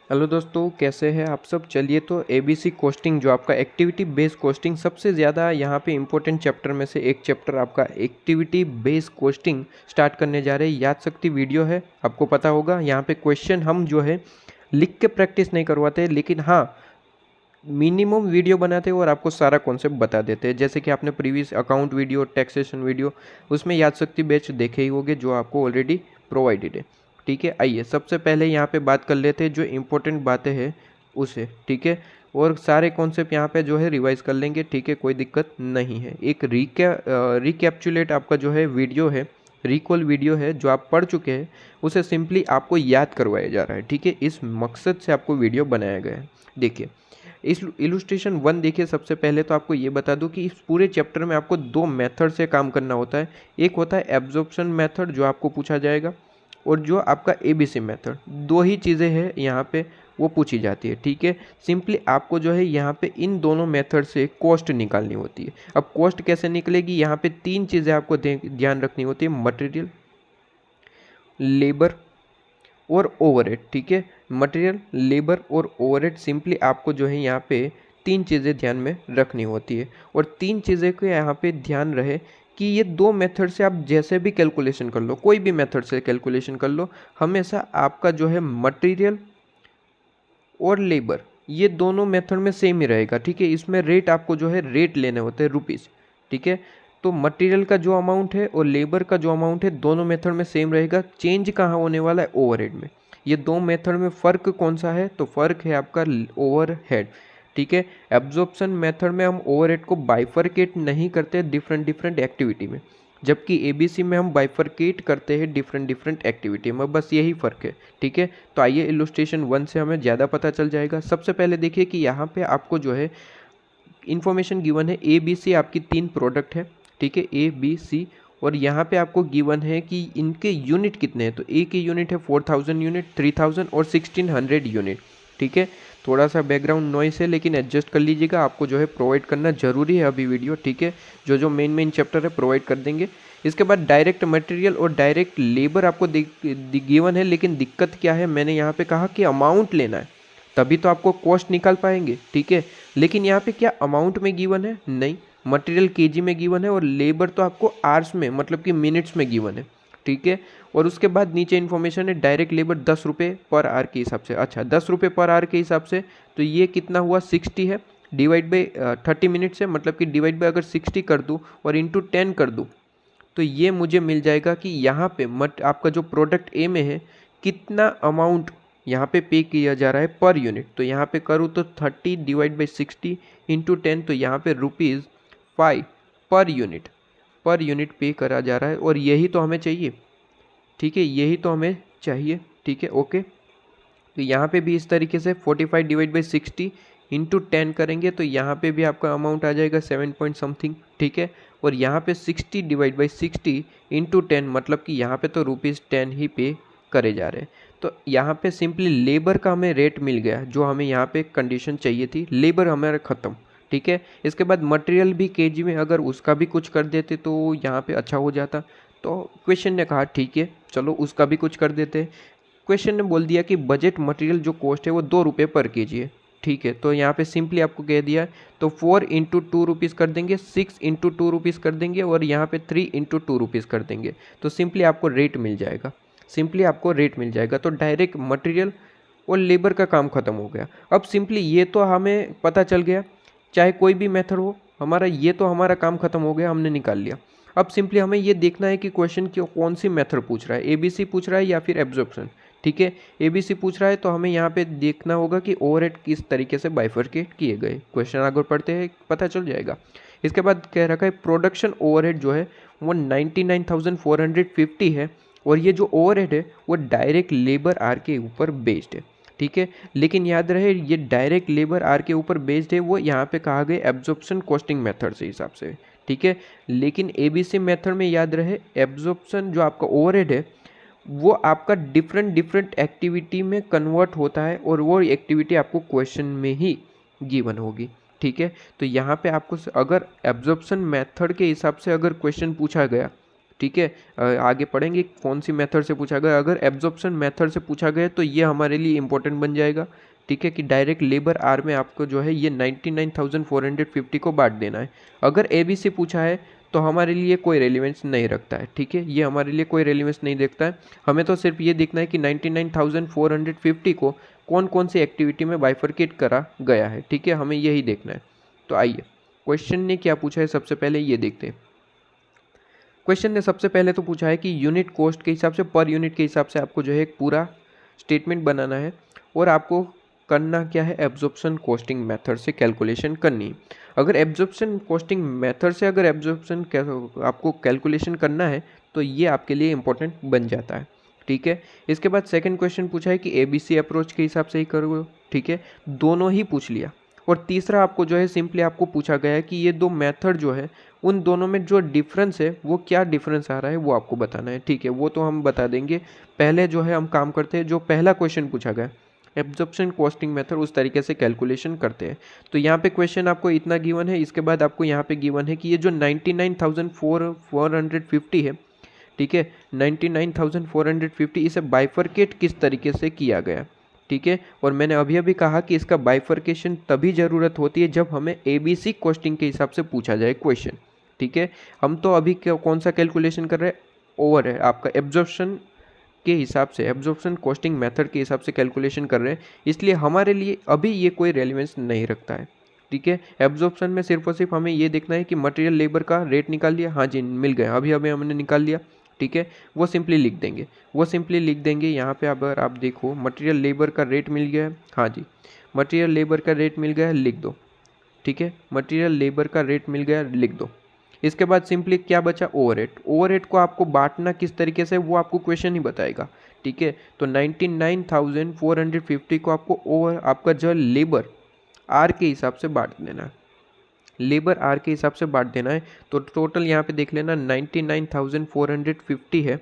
Hello दोस्तों, कैसे हैं आप सब। चलिए तो एबीसी कोस्टिंग जो आपका एक्टिविटी बेस्ड कोस्टिंग सबसे ज़्यादा यहाँ पे इम्पोर्टेंट चैप्टर में से एक चैप्टर आपका एक्टिविटी बेस्ड कोस्टिंग स्टार्ट करने जा रहे हैं। याद शक्ति वीडियो है, आपको पता होगा। यहाँ पे क्वेश्चन हम जो है लिख के प्रैक्टिस नहीं करवाते, लेकिन हाँ मिनिमम वीडियो बनाते हैं और आपको सारा कॉन्सेप्ट बता देते हैं। जैसे कि आपने previous account video, taxation video, उसमें याद शक्ति बैच देखे ही होंगे जो आपको ऑलरेडी प्रोवाइडेड है। ठीक है, आइए सबसे पहले यहाँ पे बात कर लेते हैं जो इम्पोर्टेंट बातें हैं उसे। ठीक है, और सारे कॉन्सेप्ट यहाँ पे जो है रिवाइज कर लेंगे। ठीक है, कोई दिक्कत नहीं है। एक रिकैप्चुलेट आपका जो है वीडियो है, रिकॉल वीडियो है जो आप पढ़ चुके हैं, उसे सिंपली आपको याद करवाया जा रहा है। ठीक है, इस मकसद से आपको वीडियो बनाया गया है। देखिए इस इलुस्ट्रेशन 1 देखिए। सबसे पहले तो आपको ये बता दूं कि इस पूरे चैप्टर में आपको दो मेथड से काम करना होता है। एक होता है एब्जॉर्प्शन मेथड जो आपको पूछा जाएगा, और जो आपका एबीसी मेथड। दो ही चीज़ें हैं यहाँ पे वो पूछी जाती है। ठीक है, सिंपली आपको जो है यहाँ पे इन दोनों मेथड से कॉस्ट निकालनी होती है। अब कॉस्ट कैसे निकलेगी, यहाँ पे तीन चीज़ें आपको ध्यान रखनी होती है: मटेरियल, लेबर और ओवरहेड। ठीक है, मटेरियल, लेबर और ओवरहेड। सिंपली आपको जो है यहाँ पे तीन चीज़ें ध्यान में रखनी होती है, और तीन चीज़ें को यहाँ पे ध्यान रहे कि ये दो मेथड से आप जैसे भी कैलकुलेशन कर लो, कोई भी मेथड से कैलकुलेशन कर लो, हमेशा आपका जो है मटेरियल और लेबर ये दोनों मेथड में सेम ही रहेगा। ठीक है, इसमें रेट आपको जो है रेट लेने होते हैं, रुपीज़। ठीक है, तो मटेरियल का जो अमाउंट है और लेबर का जो अमाउंट है दोनों मेथड में सेम रहेगा। चेंज कहाँ होने वाला है, ओवरहेड में। ये दो मेथड में फ़र्क कौन सा है, तो फ़र्क है आपका ओवरहेड। ठीक है, एब्जॉर्प्शन मेथड में हम ओवरहेड को बाइफरकेट नहीं करते डिफरेंट डिफरेंट एक्टिविटी में, जबकि एबीसी में हम बाइफरकेट करते हैं डिफरेंट डिफरेंट एक्टिविटी में। बस यही फ़र्क है। ठीक है, तो आइए इलुस्ट्रेशन 1 से हमें ज़्यादा पता चल जाएगा। सबसे पहले देखिए कि यहाँ पे आपको जो है इन्फॉर्मेशन गिवन है, ए बी सी आपकी तीन प्रोडक्ट है। ठीक है, ए बी सी, और यहाँ पे आपको गिवन है कि इनके यूनिट कितने हैं। तो ए की यूनिट है 4000 यूनिट, 3000 और 1600 यूनिट। ठीक है, थोड़ा सा बैकग्राउंड नॉइस है लेकिन एडजस्ट कर लीजिएगा, आपको जो है प्रोवाइड करना जरूरी है अभी वीडियो। ठीक है, जो जो मेन चैप्टर है प्रोवाइड कर देंगे। इसके बाद डायरेक्ट मटेरियल और डायरेक्ट लेबर आपको गिवन है, लेकिन दिक्कत क्या है, मैंने यहाँ पे कहा कि अमाउंट लेना है, तभी तो आपको कॉस्ट निकाल पाएंगे। ठीक है, लेकिन यहाँ पे क्या अमाउंट में गिवन है, नहीं। मटेरियल केजी में गिवन है और लेबर तो आपको आवर्स में मतलब कि मिनट्स में गिवन है। ठीक है, और उसके बाद नीचे इन्फॉर्मेशन है डायरेक्ट लेबर 10 रुपये पर आवर के हिसाब से। अच्छा, 10 रुपये पर आवर के हिसाब से, तो ये कितना हुआ, 60 है, डिवाइड बाई 30 मिनट्स है, मतलब कि डिवाइड बाई अगर 60 कर दूँ और इंटू 10 कर दूँ, तो ये मुझे मिल जाएगा कि यहाँ पे आपका जो प्रोडक्ट ए में है कितना अमाउंट यहाँ पे पे किया जा रहा है पर यूनिट। तो यहाँ पे करूँ तो 30 डिवाइड बाई 60 इंटू 10, तो यहाँ पे ₹5 पर यूनिट पे करा जा रहा है, और यही तो हमें चाहिए। ठीक है, यही तो हमें चाहिए। ठीक है, ओके। तो यहाँ पे भी इस तरीके से 45 डिवाइड बाई 60 इंटू 10 करेंगे, तो यहाँ पे भी आपका अमाउंट आ जाएगा 7 पॉइंट समथिंग। ठीक है, और यहाँ पे 60 डिवाइड बाई 60 इंटू 10, मतलब कि यहाँ पे तो ₹10 ही पे करे जा रहे हैं। तो यहाँ पे सिंपली लेबर का हमें रेट मिल गया जो हमें यहाँ पे कंडीशन चाहिए थी, लेबर हमारा ख़त्म। ठीक है, इसके बाद मटेरियल भी केजी में अगर उसका भी कुछ कर देते तो यहाँ पे अच्छा हो जाता। तो क्वेश्चन ने कहा ठीक है चलो उसका भी कुछ कर देते हैं। क्वेश्चन ने बोल दिया कि बजट मटेरियल जो कॉस्ट है वो 2 रुपये पर केजी है। ठीक है, तो यहाँ पे सिंपली आपको कह दिया है, तो 4 इंटू 2 रुपीज़ कर देंगे, 6 इंटू 2 रुपीज़ कर देंगे, और यहाँ पे 3 इंटू 2 रुपीज़ कर देंगे, तो सिंपली आपको रेट मिल जाएगा। सिंपली आपको रेट मिल जाएगा, तो डायरेक्ट मटेरियल और लेबर का काम खत्म हो गया। अब सिंपली ये तो हमें पता चल गया, चाहे कोई भी मेथड हो हमारा, ये तो हमारा काम खत्म हो गया, हमने निकाल लिया। अब सिंपली हमें ये देखना है कि क्वेश्चन की कौन सी मेथड पूछ रहा है, एबीसी पूछ रहा है या फिर एब्जॉर्प्शन। ठीक है, एबीसी पूछ रहा है तो हमें यहाँ पे देखना होगा कि ओवरहेड किस तरीके से बाइफरकेट किए गए। क्वेश्चन आगे पढ़ते हैं, पता चल जाएगा। इसके बाद कह रखा है प्रोडक्शन ओवरहेड जो है वो 99,450 है, और ये जो ओवरहेड है वो डायरेक्ट लेबर आर के ऊपर बेस्ड है। ठीक है, लेकिन याद रहे ये डायरेक्ट लेबर आर के ऊपर बेस्ड है, वो यहाँ पे कहा गया एब्जॉर्प्शन कॉस्टिंग मेथड से हिसाब से। ठीक है, लेकिन एबीसी मेथड में याद रहे एब्जॉर्प्शन जो आपका ओवरहेड है वो आपका डिफरेंट डिफरेंट एक्टिविटी में कन्वर्ट होता है, और वो एक्टिविटी आपको क्वेश्चन में ही गिवन होगी। ठीक है, तो यहाँ पे आपको अगर एब्जॉर्प्शन मेथड के हिसाब से अगर क्वेश्चन पूछा गया ठीक है। आगे पढ़ेंगे कौन सी मेथड से पूछा गया। अगर एब्जॉर्प्शन मेथड से पूछा गया तो ये हमारे लिए इंपॉर्टेंट बन जाएगा, ठीक है, कि डायरेक्ट लेबर आर में आपको जो है ये 99,450 को बांट देना है। अगर ABC पूछा है तो हमारे लिए कोई रेलिवेंस नहीं रखता है, ठीक है, ये हमारे लिए कोई रेलिवेंस नहीं देखता है। हमें तो सिर्फ ये देखना है कि 99,450 को कौन कौन सी एक्टिविटी में बाइफरकेट करा गया है, ठीक है, हमें यही देखना है। तो आइए क्वेश्चन ने क्या पूछा है सबसे पहले ये देखते हैं। क्वेश्चन ने सबसे पहले तो पूछा है कि यूनिट कॉस्ट के हिसाब से, पर यूनिट के हिसाब से आपको जो है एक पूरा स्टेटमेंट बनाना है और आपको करना क्या है, एब्जॉर्प्शन कॉस्टिंग मेथड से कैलकुलेशन करनी है। अगर एब्जॉर्प्शन कॉस्टिंग मेथड से अगर एब्जॉर्प्शन आपको कैलकुलेशन करना है तो ये आपके लिए इंपॉर्टेंट बन जाता है, ठीक है। इसके बाद सेकंड क्वेश्चन पूछा है कि ABC अप्रोच के हिसाब से ही करोगे, ठीक है, दोनों ही पूछ लिया। और तीसरा आपको जो है सिंपली आपको पूछा गया है कि ये दो मेथड जो है उन दोनों में जो डिफरेंस है वो क्या डिफरेंस आ रहा है वो आपको बताना है, ठीक है, वो तो हम बता देंगे। पहले जो है हम काम करते हैं जो पहला क्वेश्चन पूछा गया एब्जॉर्प्शन कॉस्टिंग मेथड, उस तरीके से कैलकुलेशन करते हैं। तो यहाँ पे क्वेश्चन आपको इतना गिवन है, इसके बाद आपको यहाँ पे गिवन है कि ये जो 99,450 है, ठीक है, 99,450 इसे बाइफरकेट किस तरीके से किया गया, ठीक है। और मैंने अभी अभी कहा कि इसका बाइफरकेशन तभी ज़रूरत होती है जब हमें ABC कॉस्टिंग के हिसाब से पूछा जाए क्वेश्चन, ठीक है। हम तो अभी कौन सा कैलकुलेशन कर रहे हैं, ओवर है आपका एब्जॉर्प्शन के हिसाब से, एब्जॉर्प्शन कॉस्टिंग मेथड के हिसाब से कैलकुलेशन कर रहे हैं, इसलिए हमारे लिए अभी ये कोई रेलिवेंस नहीं रखता है, ठीक है। एब्जॉर्प्शन में सिर्फ और सिर्फ हमें ये देखना है कि मटेरियल लेबर का रेट निकाल लिया, हाँ जी मिल गया, अभी अभी हमने निकाल लिया, ठीक है, वो सिंपली लिख देंगे। यहाँ पे अगर आप देखो मटेरियल लेबर का रेट मिल गया है, हाँ जी मटेरियल लेबर का रेट मिल गया है, लिख दो, ठीक है, मटेरियल लेबर का रेट मिल गया लिख दो। इसके बाद सिंपली क्या बचा, ओवरहेड को आपको बांटना किस तरीके से वो आपको क्वेश्चन ही बताएगा, ठीक है। तो 99,450 को आपको आपका जो लेबर आर के हिसाब से बांट देना है, लेबर आर के हिसाब से बांट देना है। तो टोटल यहाँ पे देख लेना 99,450 है,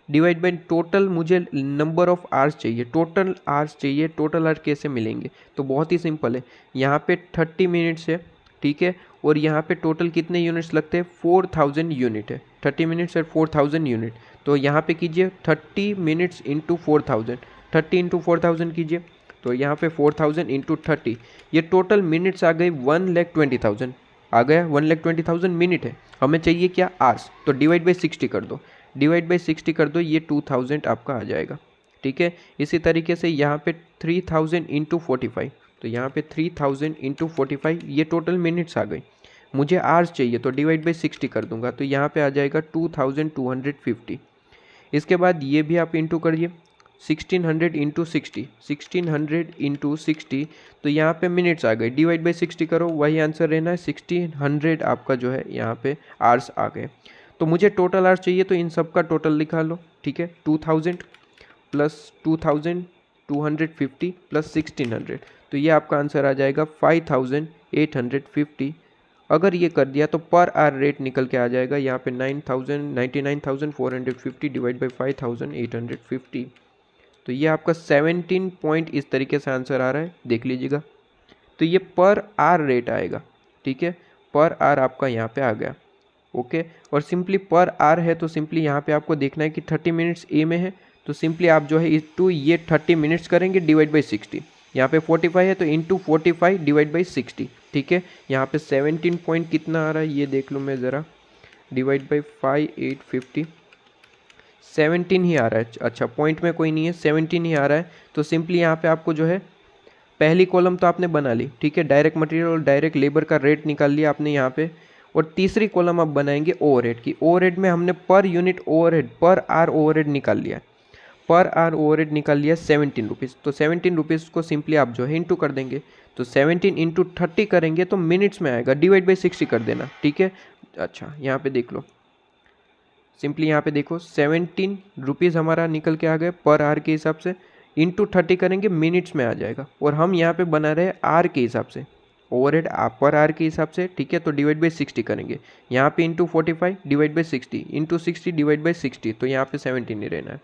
डिवाइड बाई टोटल मुझे नंबर ऑफ आवर्स चाहिए, टोटल आवर्स चाहिए, टोटल आवर्स कैसे मिलेंगे, तो बहुत ही सिंपल है, यहाँ पे 30 मिनट्स है, ठीक है, और यहाँ पे टोटल कितने यूनिट्स लगते हैं, 4000 यूनिट है, 30 मिनट्स और 4000 यूनिट। तो यहाँ पे कीजिए 30 मिनट्स इंटू 4000, 30 इंटू 4000 कीजिए, तो यहाँ पे 4000 इंटू 30, ये टोटल मिनट्स आ गई 1,20,000 आ गया, 1,20,000 मिनट है। हमें चाहिए क्या, आवर्स, तो डिवाइड बाई 60 कर दो, ये 2000 आपका आ जाएगा, ठीक है। इसी तरीके से यहाँ पे 3000 इंटू 45, तो यहाँ पे 3000 इंटू 45 ये टोटल मिनट्स आ गई। मुझे आवर्स चाहिए तो डिवाइड बाई 60 कर दूंगा, तो यहाँ पे आ जाएगा 2250। इसके बाद ये भी आप इंटू करिए, 1600 इंटू 60, 1600 इंटू 60, तो यहाँ पे मिनट्स आ गए, डिवाइड बाई 60 करो, वही आंसर रहना है, 1600 आपका जो है यहाँ पे आवर्स आ गए। तो मुझे टोटल आवर्स चाहिए तो इन सब का टोटल लिखा लो, ठीक है, 2000 प्लस 2250 प्लस 1600, तो ये आपका आंसर आ जाएगा 5850। अगर ये कर दिया तो पर आवर रेट निकल के आ जाएगा यहाँ पे 99,450 डिवाइड बाई 5850, तो ये आपका 17 पॉइंट इस तरीके से आंसर आ रहा है, देख लीजिएगा। तो ये पर आवर रेट आएगा, ठीक है, पर आवर आपका यहाँ पे आ गया, ओके। और सिंपली पर आवर है तो सिंपली यहाँ पे आपको देखना है कि 30 मिनट्स ए में है, तो सिंपली आप जो है इंटू ये 30 मिनट्स करेंगे डिवाइड बाई 60, यहाँ पे 45 है तो इंटू 45 डिवाइड बाई 60, ठीक है। यहाँ पे 17 पॉइंट कितना आ रहा है ये देख लूँ मैं ज़रा, डिवाइड बाई 5850, 17 ही आ रहा है, अच्छा पॉइंट में कोई नहीं है, 17 ही आ रहा है। तो सिंपली यहाँ पे आपको जो है पहली कॉलम तो आपने बना ली, ठीक है, डायरेक्ट मटेरियल और डायरेक्ट लेबर का रेट निकाल लिया आपने यहाँ पे, और तीसरी कॉलम आप बनाएंगे ओवरहेड की। ओवरहेड में हमने per unit overhead, per hour overhead निकाल लिया, पर आवर ओवरहेड निकाल लिया 17 रुपीज़, तो 17 रुपीज़ को सिंपली आप जो है इंटू कर देंगे, तो 17 इंटू 30 करेंगे तो मिनट्स में आएगा, डिवाइड बाई 60 कर देना, ठीक है। अच्छा यहाँ पे देख लो, सिंपली यहाँ पे देखो 17 रुपीज़ हमारा निकल के आ गए पर आवर के हिसाब से, इंटू 30 करेंगे मिनट्स में आ जाएगा, और हम यहाँ पे बना रहे हैं आर के हिसाब से, ओवरहेड पर आवर के हिसाब से, ठीक है। तो डिवाइड बाई 60 करेंगे, यहाँ पे into 45 divide by 60, into 60 divide by 60, तो यहाँ पे 17 ही रहना है,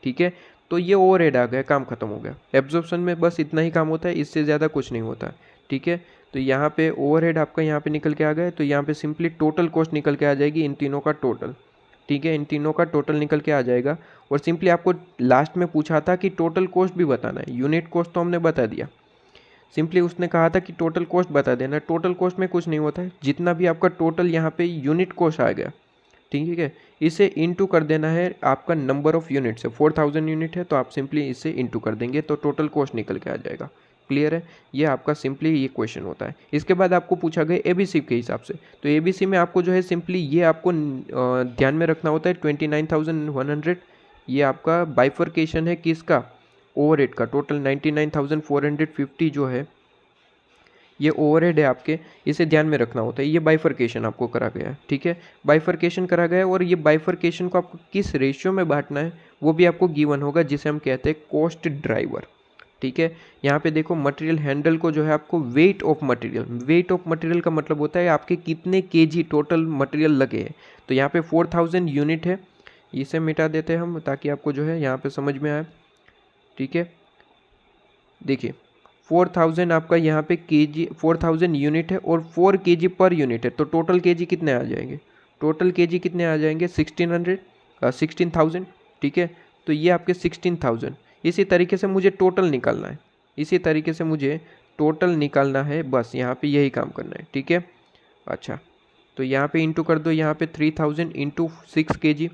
ठीक है। तो ये ओवरहेड आ गया, काम खत्म हो गया। एब्जॉर्प्शन में बस इतना ही काम होता है, इससे ज़्यादा कुछ नहीं होता, ठीक है। तो यहाँ पे ओवरहेड आपका यहाँ पे निकल के आ गया, तो यहाँ पे सिंपली टोटल कॉस्ट निकल के आ जाएगी इन तीनों का टोटल, ठीक है, इन तीनों का टोटल निकल के आ जाएगा। और सिंपली आपको लास्ट में पूछा था कि टोटल कॉस्ट भी बताना है, यूनिट कॉस्ट तो हमने बता दिया, सिंपली उसने कहा था कि टोटल कॉस्ट बता देना। टोटल कॉस्ट में कुछ नहीं होता है, जितना भी आपका टोटल यहाँ पे यूनिट कॉस्ट आ गया, ठीक है, इसे इनटू कर देना है आपका नंबर ऑफ यूनिट से। 4000 यूनिट है तो आप सिंपली इसे इनटू कर देंगे तो टोटल कॉस्ट निकल के आ जाएगा। क्लियर है, ये आपका सिंपली ये क्वेश्चन होता है। इसके बाद आपको पूछा गया एबीसी के हिसाब से, तो एबीसी में आपको जो है सिंपली ये आपको ध्यान में रखना होता है 29,100, ये आपका बाइफर्केशन है किसका, ओवरहेड का। टोटल 99,450 जो है ये ओवरहेड है आपके, इसे ध्यान में रखना होता है। ये बाइफर्केशन आपको करा गया है, ठीक है, बाइफर्केशन करा गया है। और ये बाइफर्केशन को आपको किस रेशियो में बांटना है वो भी आपको गिवन होगा, जिसे हम कहते हैं कॉस्ट ड्राइवर। ठीक है, यहाँ पे देखो मटेरियल हैंडल को जो है आपको weight of material, weight of material का मतलब होता है आपके कितने केजी टोटल मटेरियल लगे हैं। तो यहाँ पे 4000 यूनिट है, इसे मिटा देते हैं हम ताकि आपको जो है यहाँ पे समझ में आए। ठीक है, देखिए 4000 आपका यहाँ पे केजी 4000 यूनिट है और 4 केजी पर यूनिट है, तो टोटल केजी कितने आ जाएंगे, टोटल केजी कितने आ जाएंगे 16,000। ठीक है, तो ये आपके 16,000। इसी तरीके से मुझे टोटल निकालना है, इसी तरीके से मुझे टोटल निकालना है, बस यहाँ पे यही काम करना है। ठीक है, अच्छा तो यहाँ पे इंटू कर दो, यहाँ पे 3000 इंटू 6 केजी,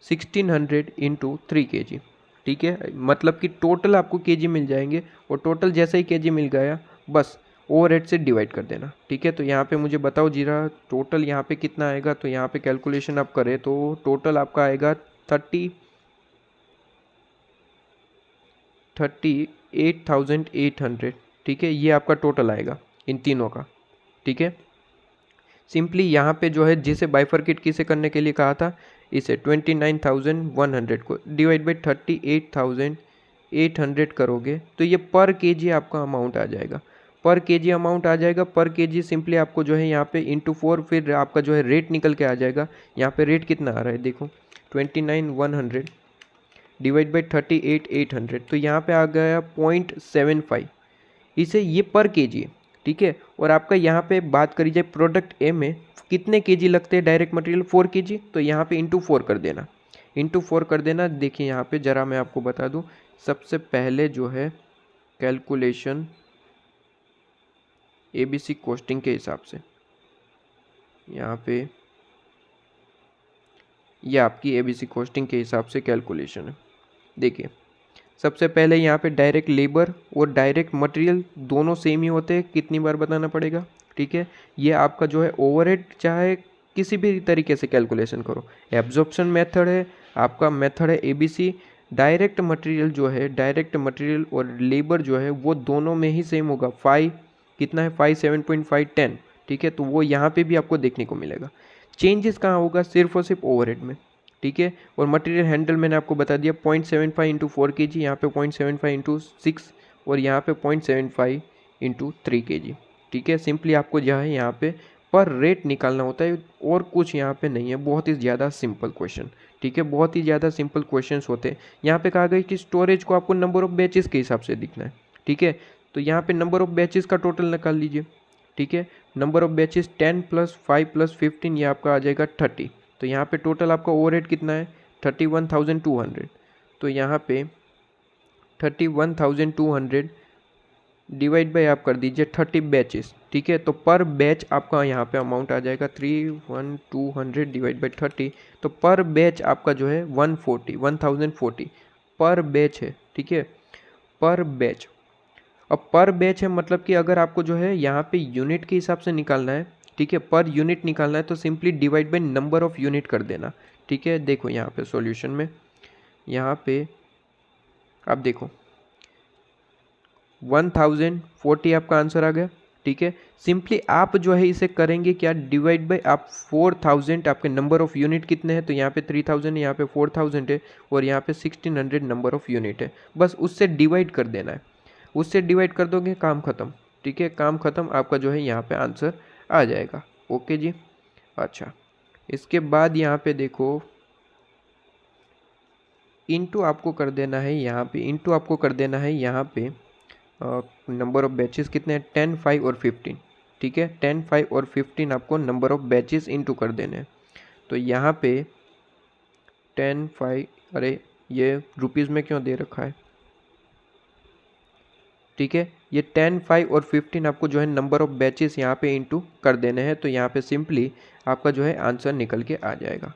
1600 इंटू 3 केजी। ठीक है, मतलब कि टोटल आपको केजी मिल जाएंगे, और टोटल जैसे ही केजी मिल गया बस ओवरहेड से डिवाइड कर देना। ठीक है, तो यहाँ पे मुझे बताओ जीरा टोटल यहाँ पे कितना आएगा, तो यहाँ पे कैलकुलेशन आप करें तो टोटल आपका आएगा 38,800। ठीक है, ये आपका टोटल आएगा इन तीनों का। ठीक है, सिंपली यहाँ पे जो है जिसे बाइफरकेट किसे करने के लिए कहा था, इसे 29,100 को डिवाइड बाई 38,800 करोगे तो ये पर केजी आपका अमाउंट आ जाएगा, पर केजी अमाउंट आ जाएगा। पर केजी सिंपली आपको जो है यहाँ पे इंटू 4, फिर आपका जो है रेट निकल के आ जाएगा। यहाँ पे रेट कितना आ रहा है देखो 29,100 डिवाइड बाई 38,800, तो यहाँ पे आ गया 0.75, इसे ये पर केजी है। ठीक है, और आपका यहाँ पे बात करी जाए प्रोडक्ट ए में कितने केजी लगते हैं डायरेक्ट मटेरियल 4 केजी, तो यहाँ पे इंटू 4 कर देना, इंटू 4 कर देना। देखिए यहाँ पे ज़रा मैं आपको बता दूँ, सबसे पहले जो है कैलकुलेशन एबीसी कॉस्टिंग के हिसाब से, यहाँ पे ये आपकी एबीसी कॉस्टिंग के हिसाब से कैलकुलेशन है। देखिए सबसे पहले यहाँ पे डायरेक्ट लेबर और डायरेक्ट मटेरियल दोनों सेम ही होते हैं, कितनी बार बताना पड़ेगा। ठीक है, ये आपका जो है ओवरहेड चाहे किसी भी तरीके से कैलकुलेशन करो, एब्जॉर्प्शन मेथड है आपका, मेथड है एबीसी। डायरेक्ट मटेरियल जो है, डायरेक्ट मटेरियल और लेबर जो है वो दोनों में ही सेम होगा। 5 कितना है 5, 7.5, 10। ठीक है, तो वो यहाँ पे भी आपको देखने को मिलेगा। चेंजेस कहाँ होगा, सिर्फ और सिर्फ ओवरहेड में। ठीक है, और मटेरियल हैंडल मैंने आपको बता दिया 0.75 इंटू 4 के जी, यहाँ पे 0.75 इंटू 6, और यहाँ पे 0.75 इंटू 3 के जी। ठीक है, सिंपली आपको जो है यहाँ पे पर रेट निकालना होता है, और कुछ यहाँ पे नहीं है, बहुत ही ज़्यादा सिंपल क्वेश्चन। ठीक है, बहुत ही ज़्यादा सिंपल क्वेश्चंस होते हैं। यहाँ पे कहा गया कि स्टोरेज को आपको नंबर ऑफ बैचेस के हिसाब से दिखना है। ठीक है, तो यहाँ पे नंबर ऑफ बैचेस का टोटल निकाल लीजिए। ठीक है, नंबर ऑफ बैचेस 10 + 5 + 15 ये आपका आ जाएगा 30। तो यहाँ पे टोटल आपका ओवरहेड कितना है 31,200, तो यहाँ पे 31,200 डिवाइड बाय आप कर दीजिए 30 बैचेस। ठीक है, तो पर बैच आपका यहाँ पे अमाउंट आ जाएगा 31,200 डिवाइड बाई 30, तो पर बैच आपका जो है 1,040 पर बैच है। ठीक है, पर बैच। अब पर बैच है मतलब कि अगर आपको जो है यहाँ पे यूनिट के हिसाब से निकालना है, ठीक है, पर यूनिट निकालना है तो simply divide by number of unit कर देना। ठीक है, देखो यहाँ पे सॉल्यूशन में, यहाँ पे आप देखो 1040 आपका आंसर आ गया। ठीक है, सिंपली आप जो है इसे करेंगे क्या, डिवाइड बाय आप 4000, आपके नंबर ऑफ यूनिट कितने हैं, तो यहाँ पे 3000 है, यहाँ पे 4000 है, और यहाँ पे 1600 नंबर ऑफ यूनिट है, बस उससे डिवाइड कर देना है, उससे डिवाइड कर दोगे काम ख़त्म। ठीक है, काम ख़त्म, आपका जो है यहाँ पे आंसर आ जाएगा। ओके जी, अच्छा इसके बाद यहाँ पे देखो इंटू आपको कर देना है, यहाँ पे इंटू आपको कर देना है, यहाँ पे नंबर ऑफ बैचेस कितने हैं 10, 5 और 15। ठीक है, 10, 5 और 15 आपको नंबर ऑफ बैचेस इंटू कर देने हैं। तो यहाँ पे 10 5, अरे ये रुपीज़ में क्यों दे रखा है, ठीक है। ये 10 5 और 15 आपको जो है नंबर ऑफ बैचेस यहाँ पे इंटू कर देने हैं, तो यहाँ पे सिंपली आपका जो है आंसर निकल के आ जाएगा।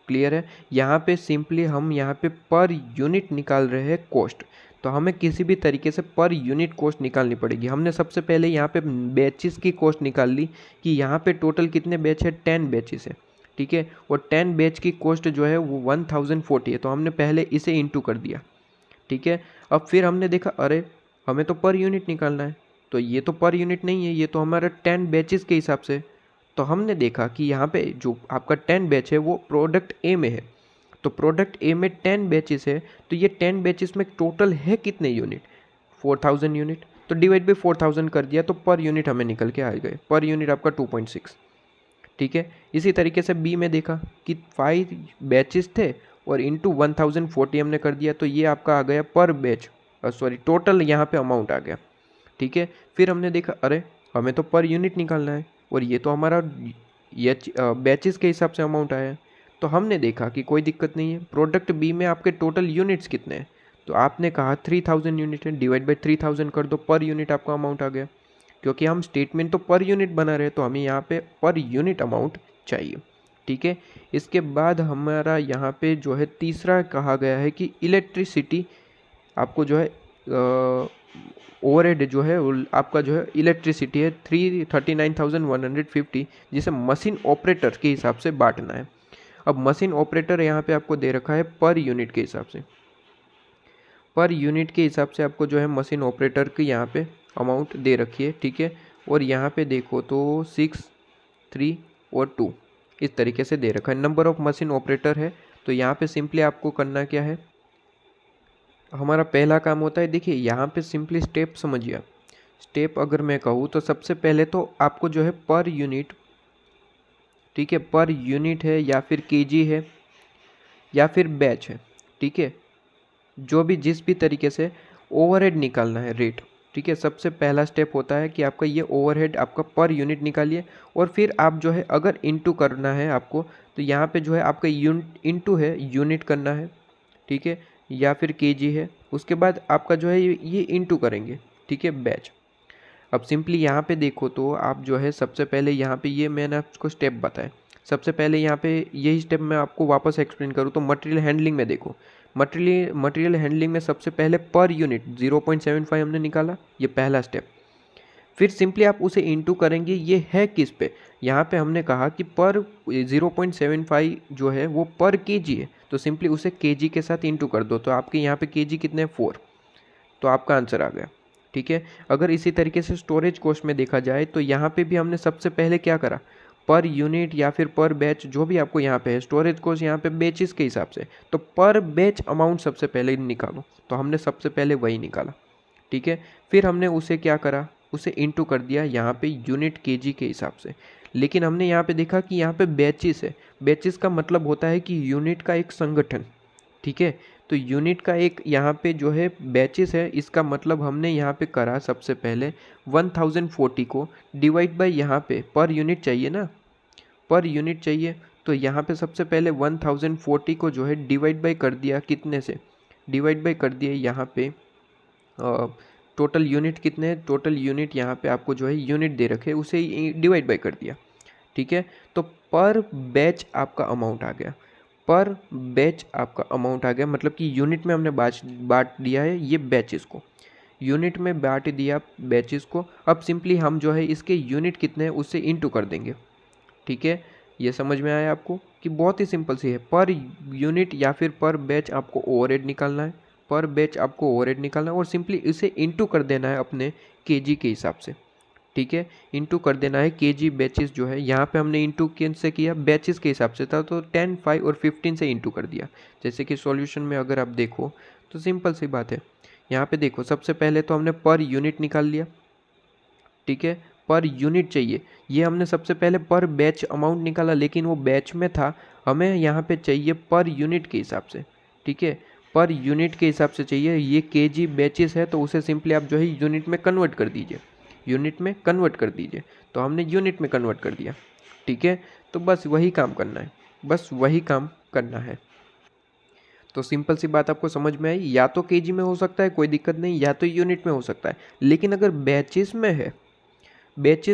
क्लियर है। यहाँ पे सिंपली हम यहाँ पे पर यूनिट निकाल रहे हैं कॉस्ट, तो हमें किसी भी तरीके से पर यूनिट कॉस्ट निकालनी पड़ेगी। हमने सबसे पहले यहाँ पे बैचेस की कॉस्ट निकाल ली कि यहाँ पे टोटल कितने बैच है, 10 बैचेस है, ठीक है। और 10 बैच की कॉस्ट जो है वो 1040 है, तो हमने पहले इसे इंटू कर दिया, ठीक है। अब फिर हमने देखा अरे हमें तो पर यूनिट निकालना है, तो ये तो पर यूनिट नहीं है, ये तो हमारा 10 बैचेस के हिसाब से। तो हमने देखा कि यहाँ पे जो आपका 10 बैच है वो प्रोडक्ट ए में है, तो प्रोडक्ट ए में 10 बैचेस है, तो ये 10 बैचेस में टोटल है कितने यूनिट, 4000 यूनिट। तो डिवाइड बाई 4000 कर दिया, तो पर यूनिट हमें निकल के आ गए, पर यूनिट आपका 2.6, ठीक है। इसी तरीके से बी में देखा कि 5 बैचेस थे और इंटू 1040 हमने कर दिया, तो ये आपका आ गया पर बैच, सॉरी टोटल यहाँ पे अमाउंट आ गया, ठीक है। फिर हमने देखा अरे हमें तो पर यूनिट निकालना है, और ये तो हमारा ये बैचेस के हिसाब से अमाउंट आया है। तो हमने देखा कि कोई दिक्कत नहीं है, प्रोडक्ट बी में आपके टोटल यूनिट्स कितने हैं, तो आपने कहा 3000 यूनिट है, डिवाइड बाई 3000 कर दो, पर यूनिट आपका अमाउंट आ गया। क्योंकि हम स्टेटमेंट तो पर यूनिट बना रहे हैं, तो हमें यहाँ पे पर यूनिट अमाउंट चाहिए, ठीक है। इसके बाद हमारा यहाँ पे जो है तीसरा कहा गया है कि इलेक्ट्रिसिटी आपको जो है ओवरहेड जो है आपका जो है इलेक्ट्रिसिटी है 39,150, जिसे मशीन ऑपरेटर के हिसाब से बांटना है। अब मशीन ऑपरेटर यहाँ पे आपको दे रखा है पर यूनिट के हिसाब से, पर यूनिट के हिसाब से आपको जो है मशीन ऑपरेटर की यहाँ पे अमाउंट दे रखी है, ठीक है। और यहाँ पे देखो तो 6 3 और 2 इस तरीके से दे रखा है, नंबर ऑफ मशीन ऑपरेटर है। तो यहाँ पे सिंपली आपको करना क्या है, हमारा पहला काम होता है, देखिए यहाँ पे सिंपली स्टेप समझिए आप। स्टेप अगर मैं कहूँ तो सबसे पहले तो आपको जो है पर यूनिट, ठीक है, पर यूनिट है या फिर केजी है या फिर बैच है, ठीक है, जो भी जिस भी तरीके से ओवरहेड निकालना है रेट, ठीक है। सबसे पहला स्टेप होता है कि आपका ये ओवरहेड आपका पर यूनिट निकालिए, और फिर आप जो है अगर इनटू करना है आपको, तो यहाँ पे जो है आपका यूनिट इनटू है यूनिट करना है, ठीक है, या फिर केजी है। उसके बाद आपका जो है ये इनटू करेंगे, ठीक है, बैच। अब सिंपली यहाँ पे देखो तो आप जो है सबसे पहले यहाँ पे ये मैंने आपको स्टेप बताया, सबसे पहले यहाँ पे यही स्टेप मैं आपको वापस एक्सप्लेन करूँ तो मटेरियल हैंडलिंग में देखो, मटेरियल हैंडलिंग में सबसे पहले पर यूनिट 0.75 हमने निकाला, ये पहला स्टेप। फिर सिंपली आप उसे इनटू करेंगे, ये है किस पे, यहाँ पे हमने कहा कि पर 0.75 जो है वो पर केजी है, तो सिंपली उसे केजी के साथ इनटू कर दो, तो आपके यहाँ पे केजी कितने हैं 4, तो आपका आंसर आ गया, ठीक है। अगर इसी तरीके से स्टोरेज कॉस्ट में देखा जाए तो यहाँ पे भी हमने सबसे पहले क्या करा, पर यूनिट या फिर पर बैच जो भी आपको यहाँ पे है, स्टोरेज कॉस्ट यहाँ पे बेचेस के हिसाब से, तो पर बैच अमाउंट सबसे पहले निकालो, तो हमने सबसे पहले वही निकाला, ठीक है। फिर हमने उसे क्या करा, उसे इनटू कर दिया यहाँ पे यूनिट केजी के हिसाब से। लेकिन हमने यहाँ पे देखा कि यहाँ पे बैचेस है, बैचेस का मतलब होता है कि यूनिट का एक संगठन, ठीक है। तो यूनिट का एक यहाँ पे जो है बैचेस है, इसका मतलब हमने यहाँ पे करा सबसे पहले 1040 को डिवाइड बाय यहाँ पे पर यूनिट चाहिए ना, पर यूनिट चाहिए, तो यहाँ पे सबसे पहले 1040 को जो है डिवाइड बाय कर दिया, कितने से डिवाइड बाय कर दिया, यहाँ पे टोटल यूनिट कितने हैं, टोटल यूनिट यहाँ पे आपको जो है यूनिट दे रखे, उसे डिवाइड बाय कर दिया, ठीक है। तो पर बैच आपका अमाउंट आ गया, पर बैच आपका अमाउंट आ गया, मतलब कि यूनिट में हमने बांट दिया है ये बैचेस को, यूनिट में बांट दिया बैचेस को। अब सिंपली हम जो है इसके यूनिट कितने हैं उससे इनटू कर देंगे, ठीक है। ये समझ में आया आपको कि बहुत ही सिंपल सी है, पर यूनिट या फिर पर बैच आपको ओवरहेड निकालना है, पर बैच आपको ओवरहेड निकालना है, और सिंपली इसे इनटू कर देना है अपने केजी के हिसाब से, ठीक है। इनटू कर देना है केजी बैचेस जो है, यहाँ पे हमने इनटू किन से किया, बैचेस के हिसाब से था, तो 10 5 और 15 से इनटू कर दिया। जैसे कि सॉल्यूशन में अगर आप देखो तो सिंपल सी बात है, यहाँ पे देखो सबसे पहले तो हमने पर यूनिट निकाल लिया, ठीक है, पर यूनिट चाहिए, ये हमने सबसे पहले पर बैच अमाउंट निकाला, लेकिन वो बैच में था, हमें यहाँ पे चाहिए पर यूनिट के हिसाब से, ठीक है, पर यूनिट के हिसाब से चाहिए। ये केजी बैचेस है, तो उसे सिंपली आप जो है यूनिट में कन्वर्ट कर दीजिए, यूनिट में कन्वर्ट कर दीजिए, तो हमने यूनिट में कन्वर्ट कर दिया, ठीक है। तो बस वही काम करना है, बस वही काम करना है। तो सिंपल सी बात आपको समझ में आई, या तो केजी में हो सकता है कोई दिक्कत नहीं, या तो यूनिट में हो सकता है। लेकिन अगर बैचेस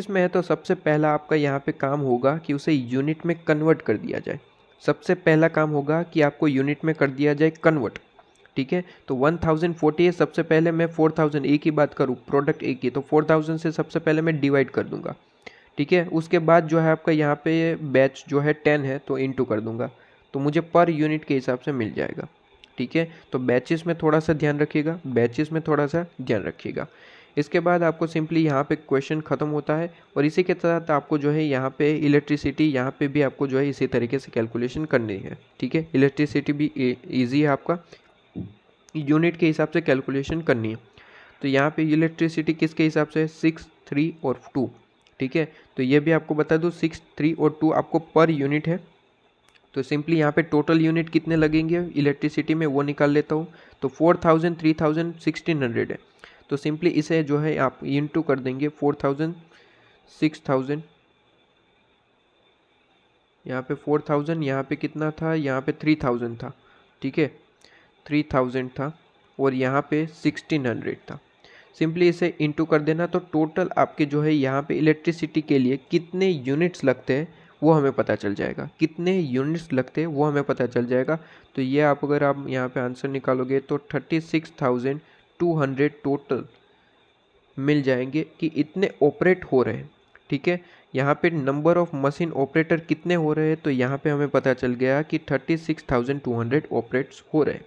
में है तो सबसे पहला आपका यहाँ पे काम होगा कि उसे यूनिट में कन्वर्ट कर दिया जाए। सबसे पहला काम होगा कि आपको यूनिट में कर दिया जाए कन्वर्ट। ठीक है, तो 1040 है, सबसे पहले मैं 4000 ए की बात करूँ, प्रोडक्ट ए की, तो 4000 से सबसे पहले मैं डिवाइड कर दूंगा। ठीक है, उसके बाद जो है आपका यहाँ पे बैच जो है 10 है तो इनटू कर दूंगा, तो मुझे पर यूनिट के हिसाब से मिल जाएगा। ठीक है, तो बैचेस में थोड़ा सा ध्यान रखिएगा, इसके बाद आपको सिंपली यहाँ पे क्वेश्चन ख़त्म होता है। और इसी के साथ आपको जो है यहाँ पे इलेक्ट्रिसिटी, यहाँ पे भी आपको जो है इसी तरीके से कैलकुलेशन करनी है। ठीक है, इलेक्ट्रिसिटी भी ईजी है, आपका यूनिट के हिसाब से कैलकुलेशन करनी है। तो यहाँ पे इलेक्ट्रिसिटी किसके हिसाब से है, 6, 3 और 2। ठीक है, तो ये भी आपको बता दूँ 6, 3 और 2 आपको पर यूनिट है। तो सिंपली यहाँ पे टोटल यूनिट कितने लगेंगे इलेक्ट्रिसिटी में वो निकाल लेता हूँ। तो 4000, 3000, 1600 है। तो सिंपली इसे जो है आप इनटू कर देंगे 4000, 6000, यहाँ पे 4000, यहाँ पे कितना था, यहाँ पे 3000 था। ठीक है, 3000 था और यहाँ पे 1600 था। सिंपली इसे इनटू कर देना, तो टोटल आपके जो है यहाँ पे इलेक्ट्रिसिटी के लिए कितने यूनिट्स लगते हैं वो हमें पता चल जाएगा, तो ये अगर आप यहाँ पे आंसर निकालोगे तो 36,200 टोटल मिल जाएंगे कि इतने ऑपरेट हो रहे हैं। ठीक है, यहाँ पे नंबर ऑफ मशीन ऑपरेटर कितने हो रहे हैं, तो यहाँ पे हमें पता चल गया कि 36,200 ऑपरेट्स हो रहे हैं।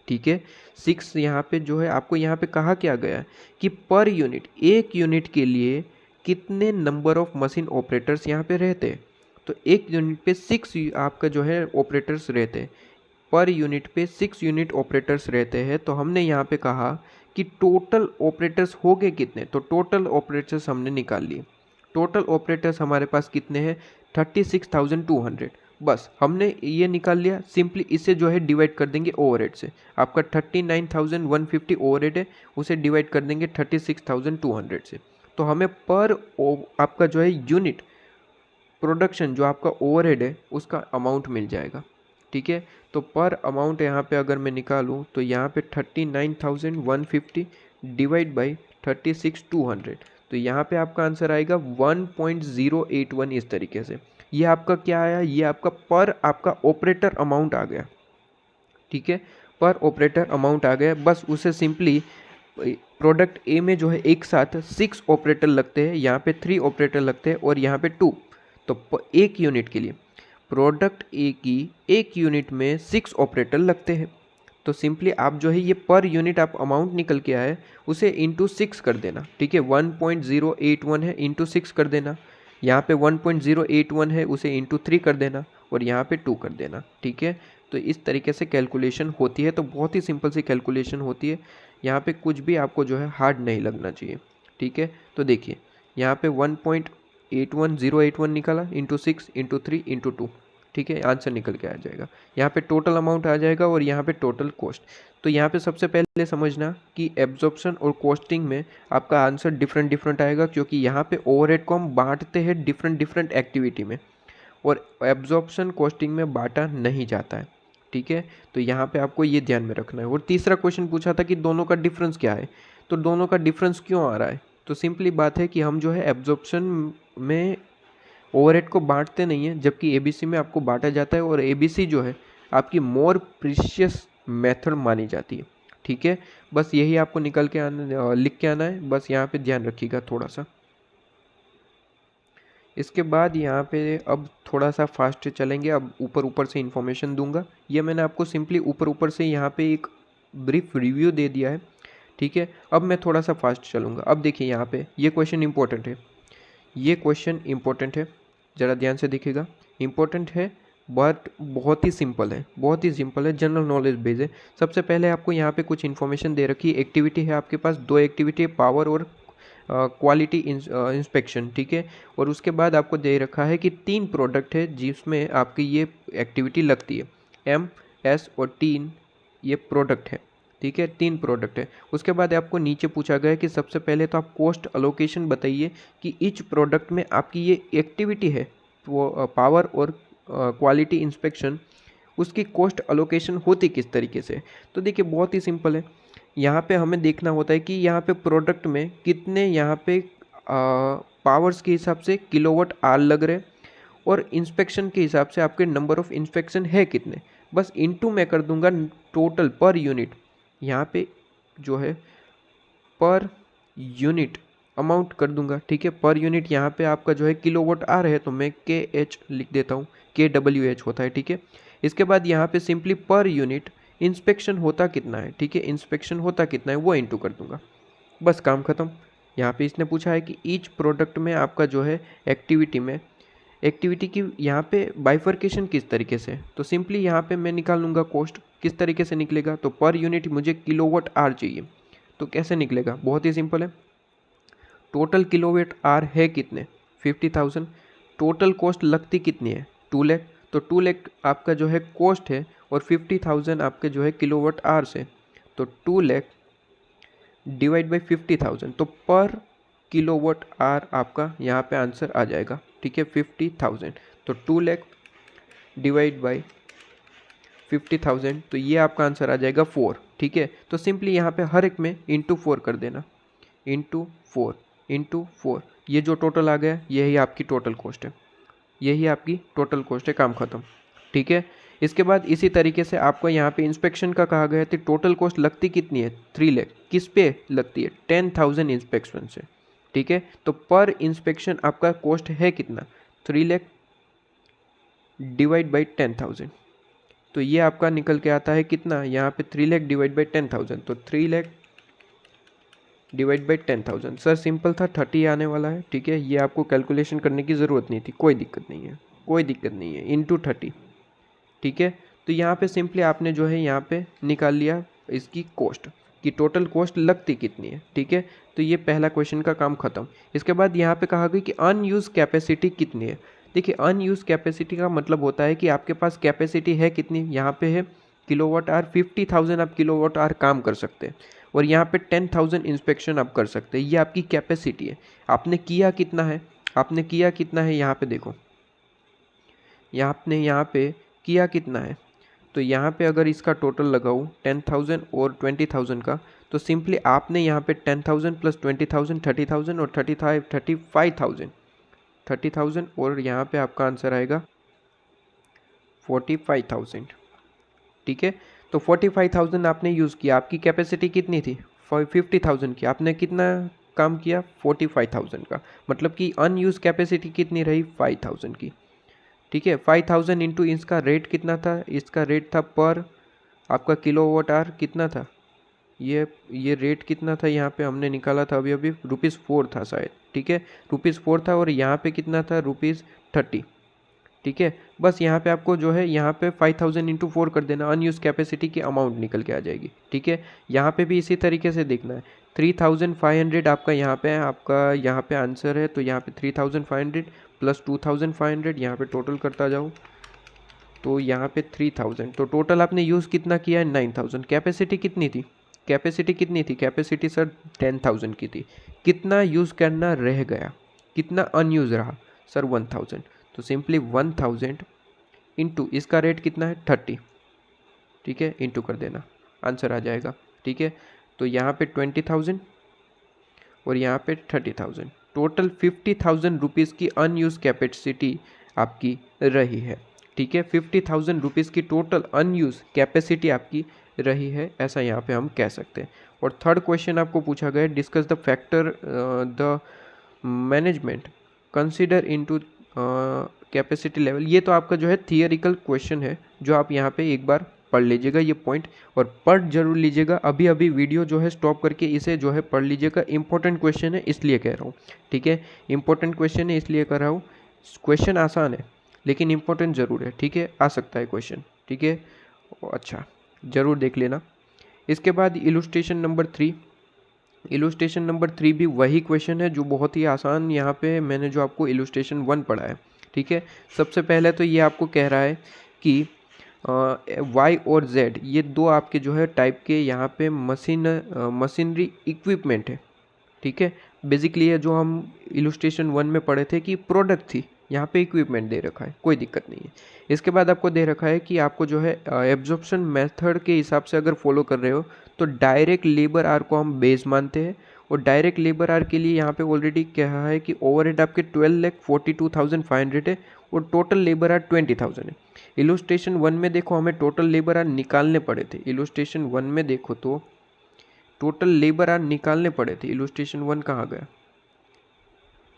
ठीक है, 6 यहाँ पे जो है आपको यहाँ पे कहा क्या गया है कि पर यूनिट, एक यूनिट के लिए कितने नंबर ऑफ मशीन ऑपरेटर्स यहाँ पे रहते हैं। तो एक यूनिट पे 6 आपका जो है ऑपरेटर्स रहते हैं, पर यूनिट पे 6 यूनिट ऑपरेटर्स रहते हैं। तो हमने यहाँ पे कहा कि टोटल ऑपरेटर्स हो गए कितने, तो टोटल ऑपरेटर्स हमने निकाल लिए। टोटल ऑपरेटर्स हमारे पास कितने हैं, 36,200। बस हमने ये निकाल लिया। सिंपली इसे जो है डिवाइड कर देंगे ओवरहेड से। आपका 39,150 ओवरहेड है, उसे डिवाइड कर देंगे 36,200 से। तो हमें पर आपका जो है यूनिट प्रोडक्शन जो आपका ओवरहेड है उसका अमाउंट मिल जाएगा। ठीक है, तो पर अमाउंट यहाँ पे अगर मैं निकालूँ तो यहाँ पे 39,150 डिवाइड बाई 36,200, तो यहाँ पे आपका आंसर आएगा 1.081। इस तरीके से ये आपका क्या आया, ये आपका पर आपका ऑपरेटर अमाउंट आ गया। ठीक है, पर ऑपरेटर अमाउंट आ गया। बस उसे सिंपली प्रोडक्ट ए में जो है एक साथ 6 ऑपरेटर लगते हैं, यहाँ पे 3 ऑपरेटर लगते हैं और यहाँ पे 2। तो एक यूनिट के लिए प्रोडक्ट ए की एक यूनिट में 6 ऑपरेटर लगते हैं। तो सिंपली आप जो है ये पर यूनिट आप अमाउंट निकल के आए उसे इंटू 6 कर देना। ठीक है, 1.081 है, इंटू 6 कर देना। यहाँ पे 1.081 है, उसे इंटू 3 कर देना और यहाँ पे 2 कर देना। ठीक है, तो इस तरीके से कैलकुलेशन होती है। तो बहुत ही सिंपल सी कैलकुलेशन होती है, यहाँ पे कुछ भी आपको जो है हार्ड नहीं लगना चाहिए। ठीक है, तो देखिए यहाँ पे 1.81081 निकाला, इंटू 6 इंटू 3 इंटू 2। ठीक है, आंसर निकल के आ जाएगा। यहाँ पे टोटल अमाउंट आ जाएगा और यहाँ पे टोटल कॉस्ट। तो यहाँ पे सबसे पहले समझना कि एब्जॉर्प्शन और कॉस्टिंग में आपका आंसर डिफरेंट आएगा, क्योंकि यहाँ पे ओवरहेड को हम बांटते हैं डिफरेंट एक्टिविटी में और एब्जॉर्प्शन कॉस्टिंग में बांटा नहीं जाता है। ठीक है, तो यहाँ पे आपको ये ध्यान में रखना है। और तीसरा क्वेश्चन पूछा था कि दोनों का डिफरेंस क्या है, तो दोनों का डिफरेंस क्यों आ रहा है, तो सिंपली बात है कि हम जो है एब्जॉर्प्शन में ओवरहेड को बांटते नहीं हैं, जबकि एबीसी में आपको बांटा जाता है और एबीसी जो है आपकी मोर प्रीशियस मेथड मानी जाती है। ठीक है, बस यही आपको निकल के आना, लिख के आना है, बस यहाँ पे ध्यान रखिएगा थोड़ा सा। इसके बाद यहाँ पे अब थोड़ा सा फास्ट चलेंगे, अब ऊपर से इन्फॉर्मेशन दूंगा। ये मैंने आपको सिंपली ऊपर से यहाँ पे एक ब्रीफ रिव्यू दे दिया है। ठीक है, अब मैं थोड़ा सा फास्ट चलूँगा। अब देखिए यहाँ पे ये क्वेश्चन इंपॉर्टेंट है, ज़रा ध्यान से देखिएगा। इंपॉर्टेंट है बट बहुत ही सिंपल है, जनरल नॉलेज बेस है। सबसे पहले आपको यहाँ पे कुछ इन्फॉर्मेशन दे रखी है। एक्टिविटी है आपके पास, 2 एक्टिविटी है, पावर और क्वालिटी इंस्पेक्शन। ठीक है, और उसके बाद आपको दे रखा है कि 3 प्रोडक्ट है जिसमें आपकी ये एक्टिविटी लगती है। एम, एस और टी ये प्रोडक्ट है। ठीक है, 3 प्रोडक्ट है। उसके बाद आपको नीचे पूछा गया कि सबसे पहले तो आप कॉस्ट अलोकेशन बताइए कि ईच प्रोडक्ट में आपकी ये एक्टिविटी है वो पावर और क्वालिटी इंस्पेक्शन, उसकी कॉस्ट अलोकेशन होती किस तरीके से। तो देखिए बहुत ही सिंपल है, यहाँ पे हमें देखना होता है कि यहाँ पे प्रोडक्ट में कितने यहाँ पे पावर्स के हिसाब से किलोवाट आवर लग रहे, और इंस्पेक्शन के हिसाब से आपके नंबर ऑफ इंस्पेक्शन है कितने, बस इनटू मैं कर दूंगा टोटल पर यूनिट, यहाँ पे जो है पर यूनिट अमाउंट कर दूंगा। ठीक है, पर यूनिट यहाँ पे आपका जो है किलोवाट आवर है तो मैं के एच लिख देता हूँ, के डब्ल्यू एच होता है। ठीक है, इसके बाद यहाँ पे सिंपली पर यूनिट इंस्पेक्शन होता कितना है, ठीक है, इंस्पेक्शन होता कितना है वो इंटू कर दूंगा, बस काम खत्म। यहाँ पे इसने पूछा है कि ईच प्रोडक्ट में आपका जो है एक्टिविटी की यहाँ पे बाइफर्केशन किस तरीके से, तो सिंपली यहाँ पे मैं निकाल लूँगा कॉस्ट। किस तरीके से निकलेगा, तो पर यूनिट मुझे किलोवाट आवर चाहिए, तो कैसे निकलेगा, बहुत ही सिंपल है। टोटल किलोवाट आवर है कितने, 50,000, टोटल कॉस्ट लगती कितनी है, 2 लाख, तो 2 लाख आपका जो है कॉस्ट है और 50,000 आपके जो है किलोवाट आवर से, तो 2 लाख डिवाइड बाई 50,000, तो पर किलोवाट आवर आपका यहाँ पे आंसर आ जाएगा। ठीक है, 50,000, तो 2 लाख डिवाइड बाई 50,000, तो ये आपका आंसर आ जाएगा 4। ठीक है, तो सिंपली यहाँ पे हर एक में इंटू 4 कर देना, इंटू 4, ये जो टोटल आ गया यही आपकी टोटल कॉस्ट है, यही आपकी टोटल कॉस्ट है, काम खत्म। ठीक है, इसके बाद इसी तरीके से आपको यहाँ पे इंस्पेक्शन का कहा गया, तो टोटल कॉस्ट लगती कितनी है, 3 लाख, किस पे लगती है, 10,000 इंस्पेक्शन से। ठीक है, तो पर इंस्पेक्शन आपका कॉस्ट है कितना, 3 लाख डिवाइड बाई 10,000, तो ये आपका निकल के आता है कितना, यहाँ पे 3 लाख डिवाइड बाई 10,000, तो 3 lakh divide by 10,000, sir simple था, 30 आने वाला है। ठीक है, ये आपको कैलकुलेशन करने की ज़रूरत नहीं थी, कोई दिक्कत नहीं है, कोई दिक्कत नहीं है, इंटू 30। ठीक है, तो यहाँ पे सिंपली आपने जो है यहाँ पे निकाल लिया इसकी कॉस्ट कि टोटल कॉस्ट लगती कितनी है। ठीक है, तो ये पहला क्वेश्चन का काम खत्म। इसके बाद यहाँ पे कहा गया कि अनयूज कैपेसिटी कितनी है। देखिए अनयूज कैपेसिटी का मतलब होता है कि आपके पास कैपेसिटी है कितनी, यहाँ पे है किलोवाट आवर, 50,000 आप किलोवाट आवर काम कर सकते हैं, और यहाँ पे 10,000 इंस्पेक्शन आप कर सकते हैं, ये आपकी कैपेसिटी है। आपने किया कितना है, आपने किया कितना है, यहाँ पे देखो, आपने यहाँ पे किया कितना है, तो यहाँ पे अगर इसका टोटल लगाऊँ 10,000 और 20,000 का, तो सिंपली आपने यहाँ पे 10,000 प्लस 20,000 30,000 और 30,000 और यहाँ पे आपका आंसर आएगा 45,000। ठीक है, तो 45,000 आपने यूज़ किया, आपकी कैपेसिटी कितनी थी 50,000 की, आपने कितना काम किया 45,000 का, मतलब कि अनयूज कैपेसिटी कितनी रही 5,000 की। ठीक है, 5,000 इंटू इसका रेट कितना था, इसका रेट था पर आपका किलोवाट आवर कितना था, ये रेट कितना था, यहाँ पे हमने निकाला था अभी ₹4 था शायद। ठीक है, ₹4 था और यहाँ पे कितना था ₹30। ठीक है, बस यहाँ पे आपको जो है यहाँ पे 5,000 इंटू 4 कर देना, अनयूज कैपेसिटी की अमाउंट निकल के आ जाएगी। ठीक है, यहाँ पे भी इसी तरीके से देखना है, 3,500 आपका यहाँ पे आंसर है, तो यहाँ पे 3,500 प्लस 2,500 यहाँ पे टोटल करता जाओ, तो यहाँ पे 3,000, तो टोटल आपने यूज़ कितना किया है 9,000। कैपेसिटी कितनी थी, कैपेसिटी सर 10,000 की थी, कितना यूज़ करना रह गया, कितना अनयूज रहा सर 1,000, तो सिंपली 1,000 इंटू इसका रेट कितना है 30। ठीक है, इंटू कर देना, आंसर आ जाएगा। ठीक है, तो यहाँ पे 20,000 और यहाँ पे 30,000, टोटल 50,000 रुपीज़ की अनयूज कैपेसिटी आपकी रही है। ठीक है, 50,000 रुपीज़ की टोटल अनयूज कैपेसिटी आपकी रही है, ऐसा यहाँ पे हम कह सकते हैं। और थर्ड क्वेश्चन आपको पूछा गया, discuss the factor the management consider into capacity level. ये तो आपका जो है थियरिकल क्वेश्चन है, जो आप यहाँ पे एक बार पढ़ लीजिएगा ये पॉइंट, और पढ़ जरूर लीजिएगा, अभी वीडियो जो है स्टॉप करके इसे जो है पढ़ लीजिएगा, इंपॉर्टेंट क्वेश्चन है इसलिए कह रहा हूँ। ठीक है, इंपॉर्टेंट क्वेश्चन है इसलिए कर रहा हूँ, क्वेश्चन आसान है लेकिन इंपॉर्टेंट ज़रूर है। ठीक है, आ सकता है क्वेश्चन। ठीक है, अच्छा ज़रूर देख लेना। इसके बाद इलुस्ट्रेशन नंबर 3, इलुस्ट्रेशन नंबर 3 भी वही क्वेश्चन है जो बहुत ही आसान, यहाँ पे मैंने जो आपको इलुस्ट्रेशन 1 पढ़ा है। ठीक है, सबसे पहले तो ये आपको कह रहा है कि Y और Z ये दो आपके जो है टाइप के यहाँ पे मशीनरी इक्विपमेंट है। ठीक है, बेसिकली ये जो हम इलुस्ट्रेशन 1 में पढ़े थे कि प्रोडक्ट थी, यहाँ पे इक्विपमेंट दे रखा है, कोई दिक्कत नहीं है। इसके बाद आपको दे रखा है कि आपको जो है एब्जॉर्प्शन मेथड के हिसाब से अगर फॉलो कर रहे हो तो डायरेक्ट लेबर आर को हम बेस मानते हैं, और डायरेक्ट लेबर आर के लिए यहाँ पे ऑलरेडी कहा है कि ओवरहेड आपके 12,42,500 है और टोटल लेबर आर 20,000 है। इलुस्ट्रेशन 1 में देखो हमें टोटल लेबर आर निकालने पड़े थे। इलुस्ट्रेशन 1 में देखो तो टोटल लेबर आर निकालने पड़े थे। इलुस्ट्रेशन 1 कहाँ गया?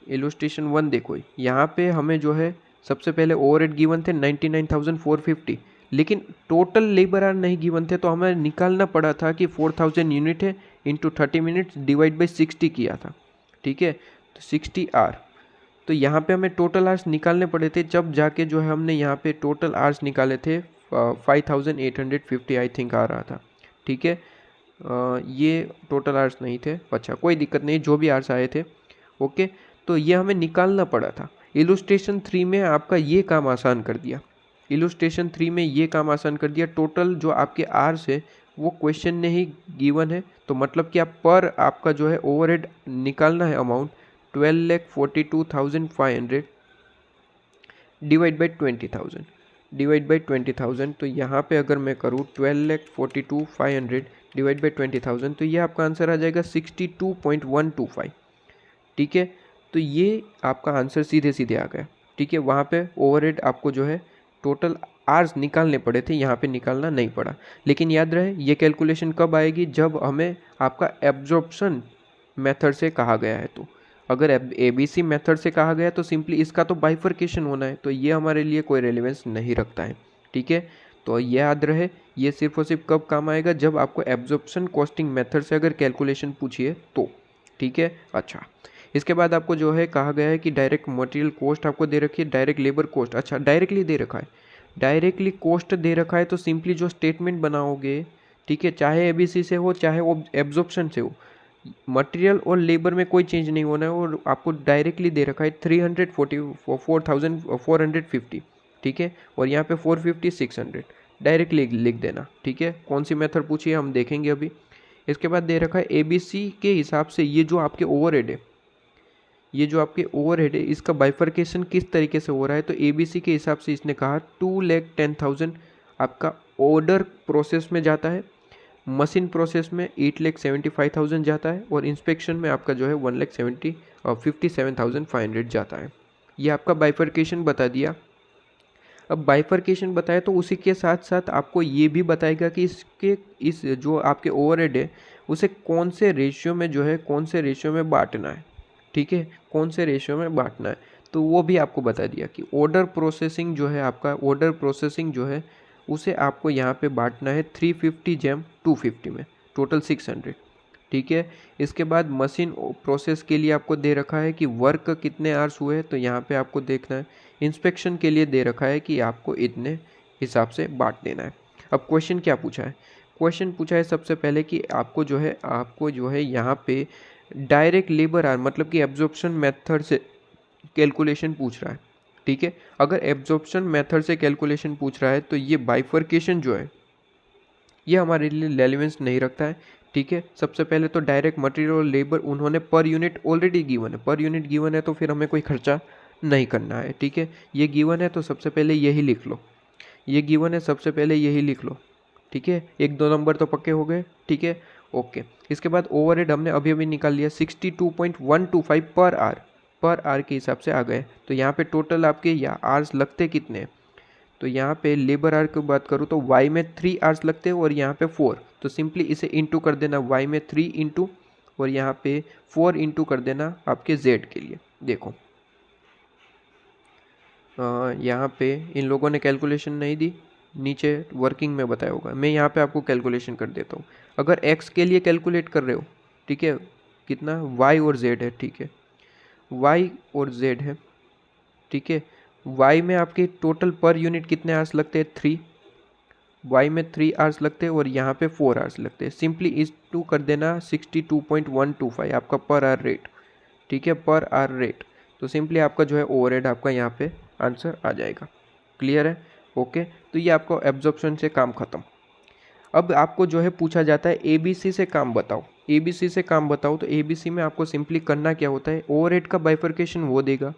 इलुस्ट्रेशन 1 देखो, यहाँ पे हमें जो है सबसे पहले ओवरहेड गिवन थे 99,450, लेकिन टोटल लेबर आर नहीं गिवन थे, तो हमें निकालना पड़ा था कि 4,000 यूनिट है इंटू 30 मिनट्स डिवाइड बाई 60 किया था, ठीक है, तो 60 आर। तो यहाँ पे हमें टोटल आवर्स निकालने पड़े थे, जब जाके जो है हमने यहाँ पे टोटल आवर्स निकाले थे 5,850 आई थिंक आ रहा था, ठीक है। ये टोटल आवर्स नहीं थे, अच्छा कोई दिक्कत नहीं, जो भी आवर्स आए थे ओके, तो ये हमें निकालना पड़ा था। इलुस्ट्रेशन 3 में आपका ये काम आसान कर दिया। इलुस्ट्रेशन 3 में ये काम आसान कर दिया। टोटल जो आपके आवर्स है वो क्वेश्चन ने ही गिवन है, तो मतलब कि आप पर आपका जो है ओवरहेड निकालना है अमाउंट 12,42,500 डिवाइड बाई 20,000 तो यहाँ पे अगर मैं करूँ 12,42,500 डिवाइड बाई 20,000 तो ये आपका आंसर आ जाएगा 62.125, ठीक है। तो ये आपका आंसर सीधे सीधे आ गया, ठीक है। वहाँ पे ओवरहेड आपको जो है टोटल आवर्स निकालने पड़े थे, यहाँ पे निकालना नहीं पड़ा। लेकिन याद रहे ये कैलकुलेशन कब आएगी? जब हमें आपका एब्जॉर्प्शन मेथड से कहा गया है। तो अगर ABC मेथड से कहा गया तो सिंपली इसका तो बाइफर्केशन होना है, तो ये हमारे लिए कोई रेलेवेंस नहीं रखता है, ठीक है। तो ये याद रहे, ये सिर्फ और सिर्फ कब काम आएगा? जब आपको एब्जॉर्प्शन कॉस्टिंग मेथड से अगर कैलकुलेशन पूछिए तो, ठीक है। अच्छा, इसके बाद आपको जो है कहा गया है कि डायरेक्ट मटेरियल कॉस्ट आपको दे रखी है, डायरेक्ट लेबर कॉस्ट, अच्छा डायरेक्टली दे रखा है, डायरेक्टली कॉस्ट दे रखा है, तो सिंपली जो स्टेटमेंट बनाओगे, ठीक है, चाहे ABC से हो चाहे वो एब्जॉर्प्शन से हो, मटेरियल और लेबर में कोई चेंज नहीं होना है, और आपको डायरेक्टली दे रखा है 344,450, ठीक है, और यहाँ पे 450 600 डायरेक्टली लिख देना, ठीक है। कौन सी मेथड पूछी है हम देखेंगे अभी। इसके बाद दे रखा है ABC के हिसाब से ये जो आपके ओवरहेड है, ये जो आपके ओवरहेड है इसका बाइफर्केशन किस तरीके से हो रहा है? तो ABC के हिसाब से इसने कहा 2,10,000 आपका ऑर्डर प्रोसेस में जाता है, मशीन प्रोसेस में 8,75,000 जाता है, और इंस्पेक्शन में आपका जो है 1,57,500 जाता है। ये आपका बाइफर्केशन बता दिया। अब बाइफर्केशन बताया तो उसी के साथ साथ आपको ये भी बताएगा कि इस जो आपके ओवरहेड है उसे कौन से रेशियो में जो है कौन से रेशियो में बांटना है, ठीक है, कौन से रेशियो में बांटना है, तो वो भी आपको बता दिया कि ऑर्डर प्रोसेसिंग जो है आपका ऑर्डर प्रोसेसिंग जो है उसे आपको यहाँ पे बांटना है 350 जैम 250 में, टोटल 600, ठीक है। इसके बाद मशीन प्रोसेस के लिए आपको दे रखा है कि वर्क कितने आवर्स हुए, तो यहाँ पे आपको देखना है। इंस्पेक्शन के लिए दे रखा है कि आपको इतने हिसाब से बांट देना है। अब क्वेश्चन क्या पूछा है? क्वेश्चन पूछा है सबसे पहले कि आपको जो है यहाँ पे डायरेक्ट लेबर आवर मतलब कि एब्जॉर्प्शन मेथड से कैलकुलेशन पूछ रहा है, ठीक है। अगर एब्जॉर्प्शन मेथड से कैलकुलेशन पूछ रहा है तो ये बाइफर्केशन जो है ये हमारे लिए रेलेवेंस नहीं रखता है, ठीक है। सबसे पहले तो डायरेक्ट मटेरियल और लेबर उन्होंने पर यूनिट ऑलरेडी गिवन है, पर यूनिट गिवन है तो फिर हमें कोई खर्चा नहीं करना है, ठीक है। ये गिवन है तो सबसे पहले यही लिख लो, ये गिवन है सबसे पहले यही लिख लो, ठीक है। 1-2 नंबर तो पक्के हो गए, ठीक है, ओके। इसके बाद ओवरहेड हमने अभी अभी निकाल लिया 62.125 पर आवर के हिसाब से आ गए। तो यहाँ पे टोटल आपके या आवर्स लगते कितने हैं? तो यहाँ पे लेबर आवर की बात करूँ तो y में 3 आवर्स लगते हैं और यहाँ पे 4, तो सिंपली इसे इंटू कर देना, y में 3 इंटू और यहाँ पे 4 इंटू कर देना आपके z के लिए। देखो यहाँ पे इन लोगों ने कैलकुलेशन नहीं दी, नीचे वर्किंग में बताया होगा, मैं यहाँ पे आपको कैलकुलेशन कर देता हूँ। अगर x के लिए कैलकुलेट कर रहे हो, ठीक है, कितना y और z है, ठीक है, y और z है, ठीक है। y में आपके टोटल पर यूनिट कितने आवर्स लगते हैं? 3, y में 3 आवर्स लगते हैं और यहाँ पे 4 आवर्स लगते हैं। सिंपली इस टू कर देना 62.125 आपका पर आवर रेट, ठीक है, पर आवर रेट। तो सिंपली आपका जो है ओवरहेड आपका यहाँ पे आंसर आ जाएगा। क्लियर है? ओके, तो ये आपको एब्जॉर्प्शन से काम खत्म। अब आपको जो है पूछा जाता है ABC से काम बताओ, ABC से काम बताओ। तो ABC में आपको सिंपली करना क्या होता है, ओवरहेड का बाइफर्केशन वो देगा,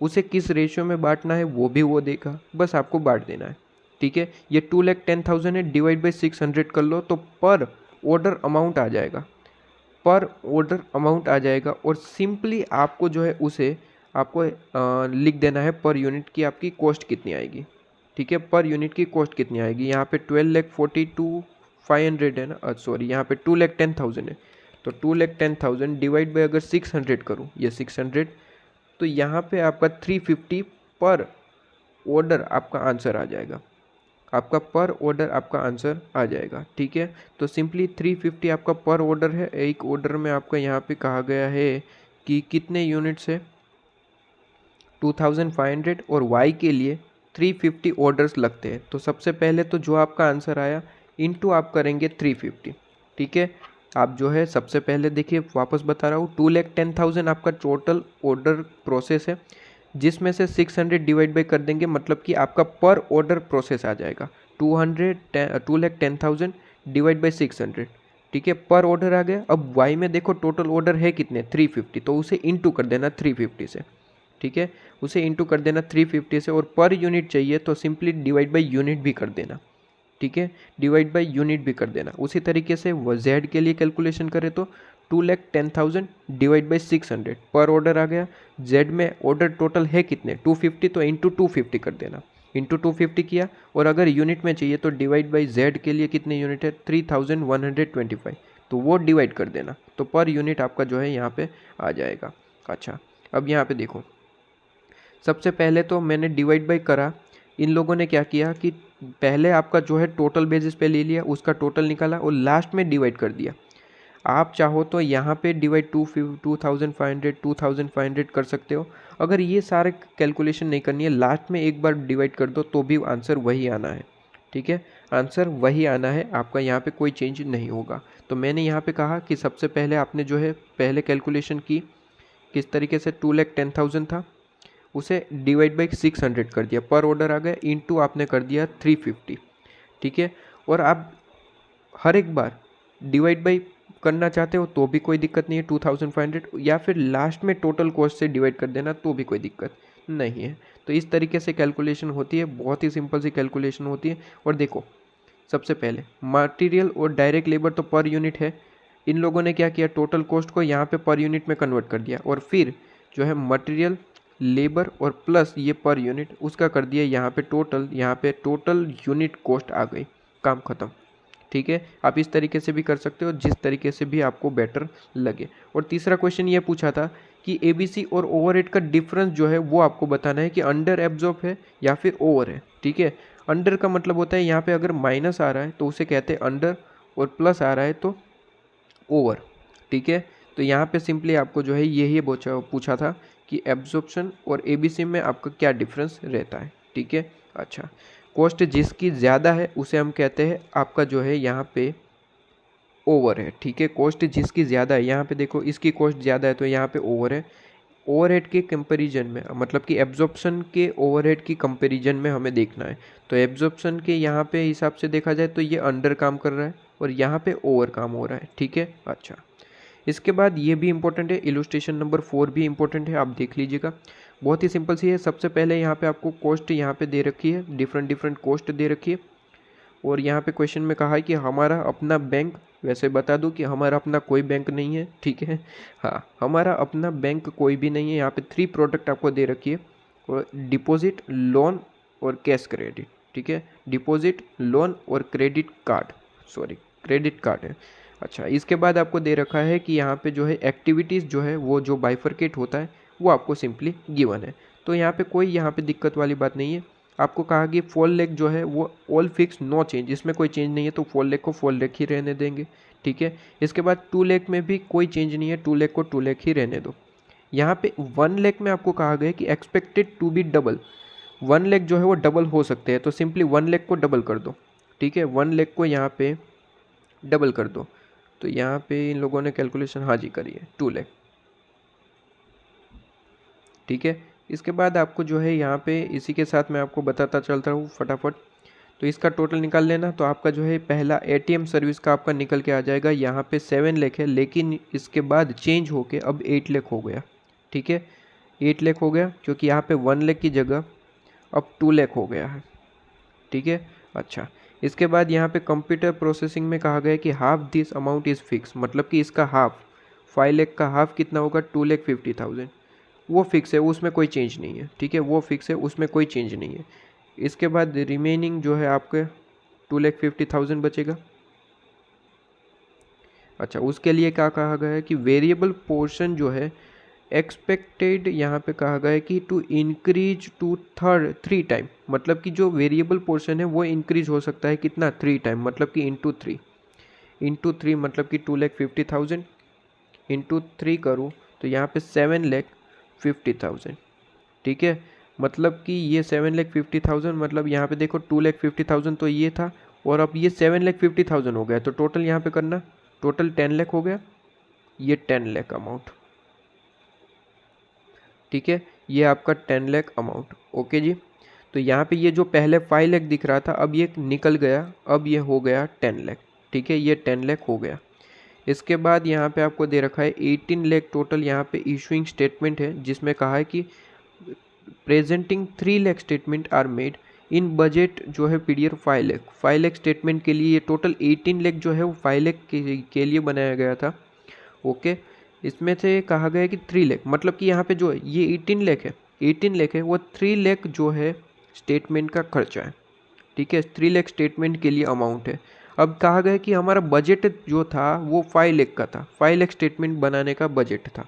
उसे किस रेशियो में बांटना है वो भी वो देगा, बस आपको बांट देना है। ठीक है, ये 2,10,000 है, डिवाइड बाई 600 कर लो तो पर ऑर्डर अमाउंट आ जाएगा, पर ऑर्डर अमाउंट आ जाएगा। और सिंपली आपको जो है उसे आपको लिख देना है पर यूनिट की आपकी कॉस्ट कितनी आएगी। ठीक है, पर यूनिट की कॉस्ट कितनी आएगी, यहाँ पे 12,42,500 है ना, सॉरी यहाँ पे 2,10,000 है, तो 2,10,000 डिवाइड बाई अगर 600 करूँ, ये 600, तो यहाँ पे आपका 350 पर ऑर्डर आपका आंसर आ जाएगा, आपका पर ऑर्डर आपका आंसर आ जाएगा। ठीक है, तो सिंपली 350 आपका पर ऑर्डर है। एक ऑर्डर में आपका यहाँ पे कहा गया है कि कितने यूनिट्स है, 2500, और वाई के लिए 350 ऑर्डर्स लगते हैं। तो सबसे पहले तो जो आपका आंसर आया इनटू आप करेंगे 350। ठीक है, आप जो है सबसे पहले देखिए वापस बता रहा हूँ, 2,10,000 आपका टोटल ऑर्डर प्रोसेस है, जिसमें से 600 डिवाइड बाई कर देंगे, मतलब कि आपका पर ऑर्डर प्रोसेस आ जाएगा 2,10,000 डिवाइड बाई 600। ठीक है, पर ऑर्डर आ गया। अब वाई में देखो टोटल ऑर्डर है कितने, 350, तो उसे इनटू कर देना 350 से। ठीक है, उसे इनटू कर देना 350 से, और पर यूनिट चाहिए तो सिंपली डिवाइड बाई यूनिट भी कर देना। ठीक है, डिवाइड बाई यूनिट भी कर देना। उसी तरीके से वो जेड के लिए कैलकुलेशन करें तो 2,10,000 डिवाइड बाई 600 पर ऑर्डर आ गया। जेड में ऑर्डर टोटल है कितने, 250, तो इंटू 250 कर देना, इंटू 250 किया। और अगर यूनिट में चाहिए तो डिवाइड बाई जेड के लिए कितने यूनिट है, 3,125, तो वो डिवाइड कर देना, तो पर यूनिट आपका जो है यहाँ पे आ जाएगा। अच्छा, अब यहाँ पे देखो, सबसे पहले तो मैंने डिवाइड बाई करा, इन लोगों ने क्या किया कि पहले आपका जो है टोटल बेसिस पे ले लिया, उसका टोटल निकाला और लास्ट में डिवाइड कर दिया। आप चाहो तो यहाँ पे डिवाइड 2,500 2,500 कर सकते हो। अगर ये सारे कैलकुलेशन नहीं करनी है, लास्ट में एक बार डिवाइड कर दो तो भी आंसर वही आना है। ठीक है, आंसर वही आना है आपका, यहाँ पे कोई चेंज नहीं होगा। तो मैंने यहाँ पे कहा कि सबसे पहले आपने जो है पहले कैलकुलेशन की किस तरीके से, 2,10,000 था, उसे डिवाइड बाई 600 कर दिया, पर ऑर्डर आ गया, इंटू आपने कर दिया 350। ठीक है, और आप हर एक बार डिवाइड बाई करना चाहते हो तो भी कोई दिक्कत नहीं है, 2,500, या फिर लास्ट में टोटल कॉस्ट से डिवाइड कर देना तो भी कोई दिक्कत नहीं है। तो इस तरीके से कैलकुलेशन होती है, बहुत ही सिंपल सी कैलकुलेशन होती है। और देखो, सबसे पहले मटेरियल और डायरेक्ट लेबर तो पर यूनिट है, इन लोगों ने क्या किया, टोटल कॉस्ट को यहाँ पे पर यूनिट में कन्वर्ट कर दिया, और फिर जो है मटेरियल, लेबर और प्लस ये पर यूनिट उसका कर दिया यहाँ पे टोटल, यहाँ पे टोटल यूनिट कॉस्ट आ गई, काम खत्म। ठीक है, आप इस तरीके से भी कर सकते हो, जिस तरीके से भी आपको बेटर लगे। और तीसरा क्वेश्चन ये पूछा था कि एबीसी और ओवरहेड का डिफरेंस जो है वो आपको बताना है कि अंडर एब्जॉर्ब है या फिर ओवर है। ठीक है, अंडर का मतलब होता है यहाँ पे अगर माइनस आ रहा है तो उसे कहते हैं अंडर, और प्लस आ रहा है तो ओवर। ठीक है, तो यहाँ पे सिंपली आपको जो है यही पूछा था कि एब्जॉर्प्शन और एबीसी में आपका क्या डिफरेंस रहता है। ठीक है, अच्छा, कॉस्ट जिसकी ज़्यादा है उसे हम कहते हैं आपका जो है यहाँ पे ओवर है। ठीक है, कॉस्ट जिसकी ज़्यादा है, यहाँ पे देखो इसकी कॉस्ट ज़्यादा है तो यहाँ पे ओवर है। ओवरहेड के कंपैरिजन में, मतलब कि एब्जॉर्प्शन के ओवरहेड की कंपैरिजन में हमें देखना है, तो एब्जॉर्प्शन के यहाँ पे हिसाब से देखा जाए तो ये अंडर काम कर रहा है और यहाँ पे ओवर काम हो रहा है। ठीक है, अच्छा, इसके बाद ये भी इंपॉर्टेंट है, इलस्ट्रेशन नंबर 4 भी इंपॉर्टेंट है, आप देख लीजिएगा, बहुत ही सिंपल सी है। सबसे पहले यहाँ पे आपको कॉस्ट यहाँ पे दे रखी है, डिफरेंट कॉस्ट दे रखी है, और यहाँ पे क्वेश्चन में कहा है कि हमारा अपना बैंक, वैसे बता दूं कि हमारा अपना कोई बैंक नहीं है। ठीक है, हाँ, हमारा अपना बैंक कोई भी नहीं है। यहाँ पे 3 प्रोडक्ट आपको दे रखी है, और डिपॉजिट, लोन और कैश क्रेडिट। ठीक है, डिपॉजिट, लोन और credit card, sorry credit card है। अच्छा, इसके बाद आपको दे रखा है कि यहाँ पे जो है एक्टिविटीज़ जो है वो जो बाइफरकेट होता है वो आपको सिंपली गिवन है, तो यहाँ पे कोई यहाँ पे दिक्कत वाली बात नहीं है। आपको कहा कि फॉल लेग जो है वो ऑल फिक्स नो चेंज, इसमें कोई चेंज नहीं है, तो फॉल लेग को फॉल लेग ही रहने देंगे। ठीक है, इसके बाद 2 लेग में भी कोई चेंज नहीं है, 2 लेग को 2 लेग ही रहने दो। यहाँ पे 1 लेग में आपको कहा गया कि एक्सपेक्टेड टू बी डबल, 1 लेग जो है वो डबल हो सकते हैं, तो सिंपली 1 लेग को डबल कर दो। ठीक है, 1 लेग को यहाँ पे डबल कर दो, तो यहाँ पे इन लोगों ने कैलकुलेशन हाँ जी करी है, 2 लेग। ठीक है, इसके बाद आपको जो है यहाँ पे इसी के साथ मैं आपको बताता चलता हूँ फटाफट, तो इसका टोटल निकाल लेना, तो आपका जो है पहला एटीएम सर्विस का आपका निकल के आ जाएगा, यहाँ पे 7 लाख है, लेकिन इसके बाद चेंज होके अब 8 लाख हो गया। ठीक है, 8 लाख हो गया, क्योंकि यहाँ पे 1 लाख की जगह अब 2 लाख हो गया है, ठीक है। अच्छा, इसके बाद यहाँ पे कंप्यूटर प्रोसेसिंग में कहा गया है कि half this amount is fix, मतलब कि इसका हाफ 5 लाख का हाफ कितना होगा 2,50,000, वो फिक्स है, उसमें कोई चेंज नहीं है, ठीक है, वो फिक्स है, उसमें कोई चेंज नहीं है। इसके बाद रिमेनिंग जो है आपके 2,50,000 बचेगा। अच्छा, उसके लिए क्या कहा गया है कि वेरिएबल पोर्शन जो है एक्सपेक्टेड, यहाँ पे कहा गया है कि टू इंक्रीज टू 3 टाइम, मतलब कि जो वेरिएबल पोर्शन है वो इंक्रीज हो सकता है कितना 3 टाइम, मतलब कि इंटू थ्री मतलब कि 2,50,000 इंटू 3 करूँ तो यहाँ पे 7,50,000, ठीक है। मतलब कि ये 7,50,000, मतलब यहाँ पे देखो 2,50,000 तो ये था, और अब ये 7,50,000 हो गया, तो टोटल यहाँ पे करना, टोटल 10 लाख हो गया, ये 10 लाख अमाउंट, ठीक है, ये आपका 10 लाख अमाउंट। ओके जी, तो यहाँ पे ये जो पहले 5 लाख दिख रहा था अब ये निकल गया, अब ये हो गया 10 लाख, ठीक है, ये 10 लाख हो गया। इसके बाद यहाँ पे आपको दे रखा है 18 लाख टोटल, यहाँ पे इशूइंग स्टेटमेंट है जिसमें कहा है कि presenting 3 lakh statement are made in budget जो है पीडीआर 5 लाख स्टेटमेंट के लिए, ये टोटल 18 लाख जो है वो 5 लाख के लिए बनाया गया था। ओके, इसमें से कहा गया है कि 3 लाख, मतलब कि यहाँ पे जो है ये 18 लाख है, 18 लाख है, वो 3 लाख जो है स्टेटमेंट का खर्चा है, ठीक है, 3 लाख स्टेटमेंट के लिए अमाउंट है। अब कहा गया कि हमारा बजट जो था वो 5 लाख का था, 5 लाख स्टेटमेंट बनाने का बजट था,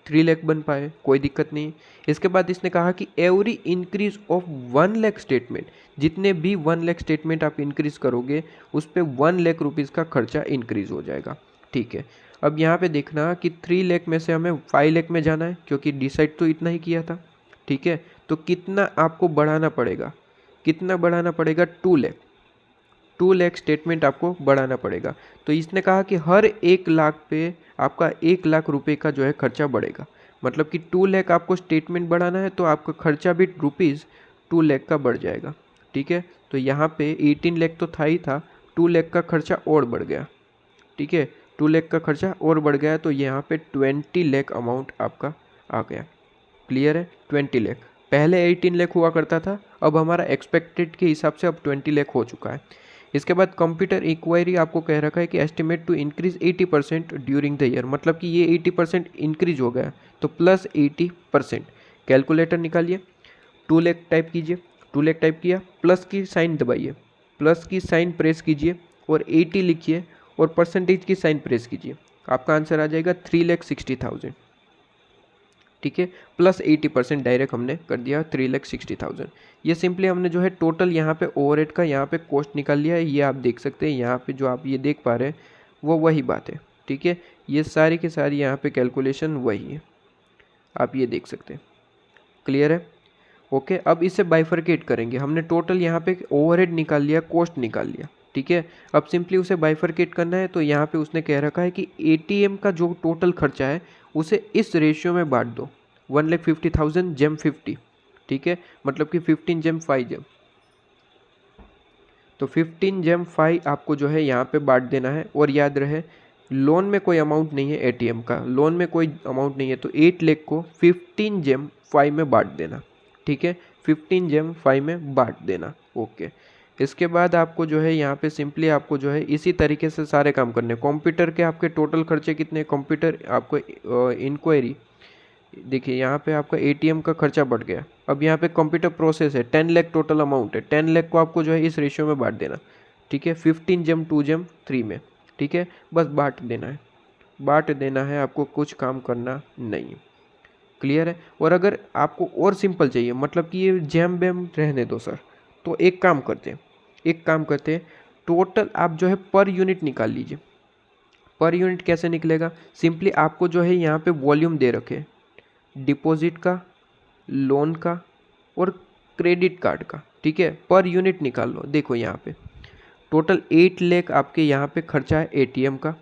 3 लाख बन पाए, कोई दिक्कत नहीं। इसके बाद इसने कहा कि every increase of 1 lakh statement, जितने भी 1 लाख स्टेटमेंट आप इंक्रीज करोगे उस पर 1 लाख रुपीज़ का खर्चा इंक्रीज हो जाएगा, ठीक है। अब यहाँ पे देखना कि 3 लाख में से हमें 5 लाख में जाना है, क्योंकि डिसाइड तो इतना ही किया था, ठीक है। तो कितना आपको बढ़ाना पड़ेगा, कितना बढ़ाना पड़ेगा 2 लाख स्टेटमेंट आपको बढ़ाना पड़ेगा। तो इसने कहा कि हर 1 लाख पे आपका 1 लाख रुपए का जो है खर्चा बढ़ेगा, मतलब कि 2 लाख आपको स्टेटमेंट बढ़ाना है तो आपका खर्चा भी रुपीज़ 2 लाख का बढ़ जाएगा, ठीक है। तो यहाँ पे 18 लाख तो था ही था, 2 लाख का खर्चा और बढ़ गया, ठीक है, 2 लाख का खर्चा और बढ़ गया, तो यहाँ पे 20 लाख अमाउंट आपका आ गया। क्लियर है, 20 लाख, पहले 18 लाख हुआ करता था, अब हमारा एक्सपेक्टेड के हिसाब से अब 20 लाख हो चुका है। इसके बाद कंप्यूटर इंक्वायरी आपको कह रखा है कि estimate to increase 80% during the year, मतलब कि ये 80% इंक्रीज हो गया, तो प्लस 80%, कैलकुलेटर निकालिए, 2 लाख टाइप कीजिए, 2 लाख टाइप किया, प्लस की साइन दबाइए, प्लस की साइन प्रेस कीजिए और 80 लिखिए और परसेंटेज की साइन प्रेस कीजिए, आपका आंसर आ जाएगा 3,60,000, ठीक है, प्लस 80% डायरेक्ट हमने कर दिया 3,60,000। ये सिंपली हमने जो है टोटल यहाँ पे ओवरहेड का यहाँ पे कॉस्ट निकाल लिया है, ये आप देख सकते हैं यहाँ पे जो आप ये देख पा रहे हैं वो वही बात है, ठीक है, ये सारी की सारी यहाँ पे कैलकुलेशन वही है, आप ये देख सकते हैं। क्लियर है, ओके। अब इसे बाइफरकेट करेंगे, हमने टोटल यहाँ पे ओवरहेड निकाल लिया, कॉस्ट निकाल लिया, ठीक है। अब सिंपली उसे बाइफरकेट करना है, तो यहाँ पे उसने कह रखा है कि एटीएम का जो टोटल खर्चा है उसे इस रेशियो में बांट दो, 1,50,000 जेम 50, ठीक है, मतलब कि 15 जेम 5 जेम, तो 15 जेम 5 आपको जो है यहाँ पे बांट देना है। और याद रहे लोन में कोई अमाउंट नहीं है, एटीएम का लोन में कोई अमाउंट नहीं है, तो 8 लाख को 15 जेम 5 में बांट देना, ठीक है, 15 जेम 5 में बांट देना। ओके, इसके बाद आपको जो है यहाँ पे सिंपली आपको जो है इसी तरीके से सारे काम करने। कंप्यूटर के आपके टोटल खर्चे कितने, कंप्यूटर आपको इंक्वायरी देखिए यहाँ पे आपका एटीएम का खर्चा बढ़ गया। अब यहाँ पे कंप्यूटर प्रोसेस है, 10 लाख टोटल अमाउंट है, 10 लाख को आपको जो है इस रेशियो में बांट देना, ठीक है, 15 जेम 2 जेम 3 में, ठीक है, बस बांट देना है, बांट देना है, आपको कुछ काम करना नहीं। क्लियर है। और अगर आपको और सिंपल चाहिए, मतलब कि ये जैम बैम रहने दो सर, तो एक काम करते हैं, टोटल आप जो है पर यूनिट निकाल लीजिए। पर यूनिट कैसे निकलेगा, सिंपली आपको जो है यहाँ पे वॉल्यूम दे रखे, डिपॉजिट का, लोन का और क्रेडिट कार्ड का, ठीक है, पर यूनिट निकाल लो। देखो यहाँ पे टोटल 8 लाख आपके यहाँ पे खर्चा है एटीएम का,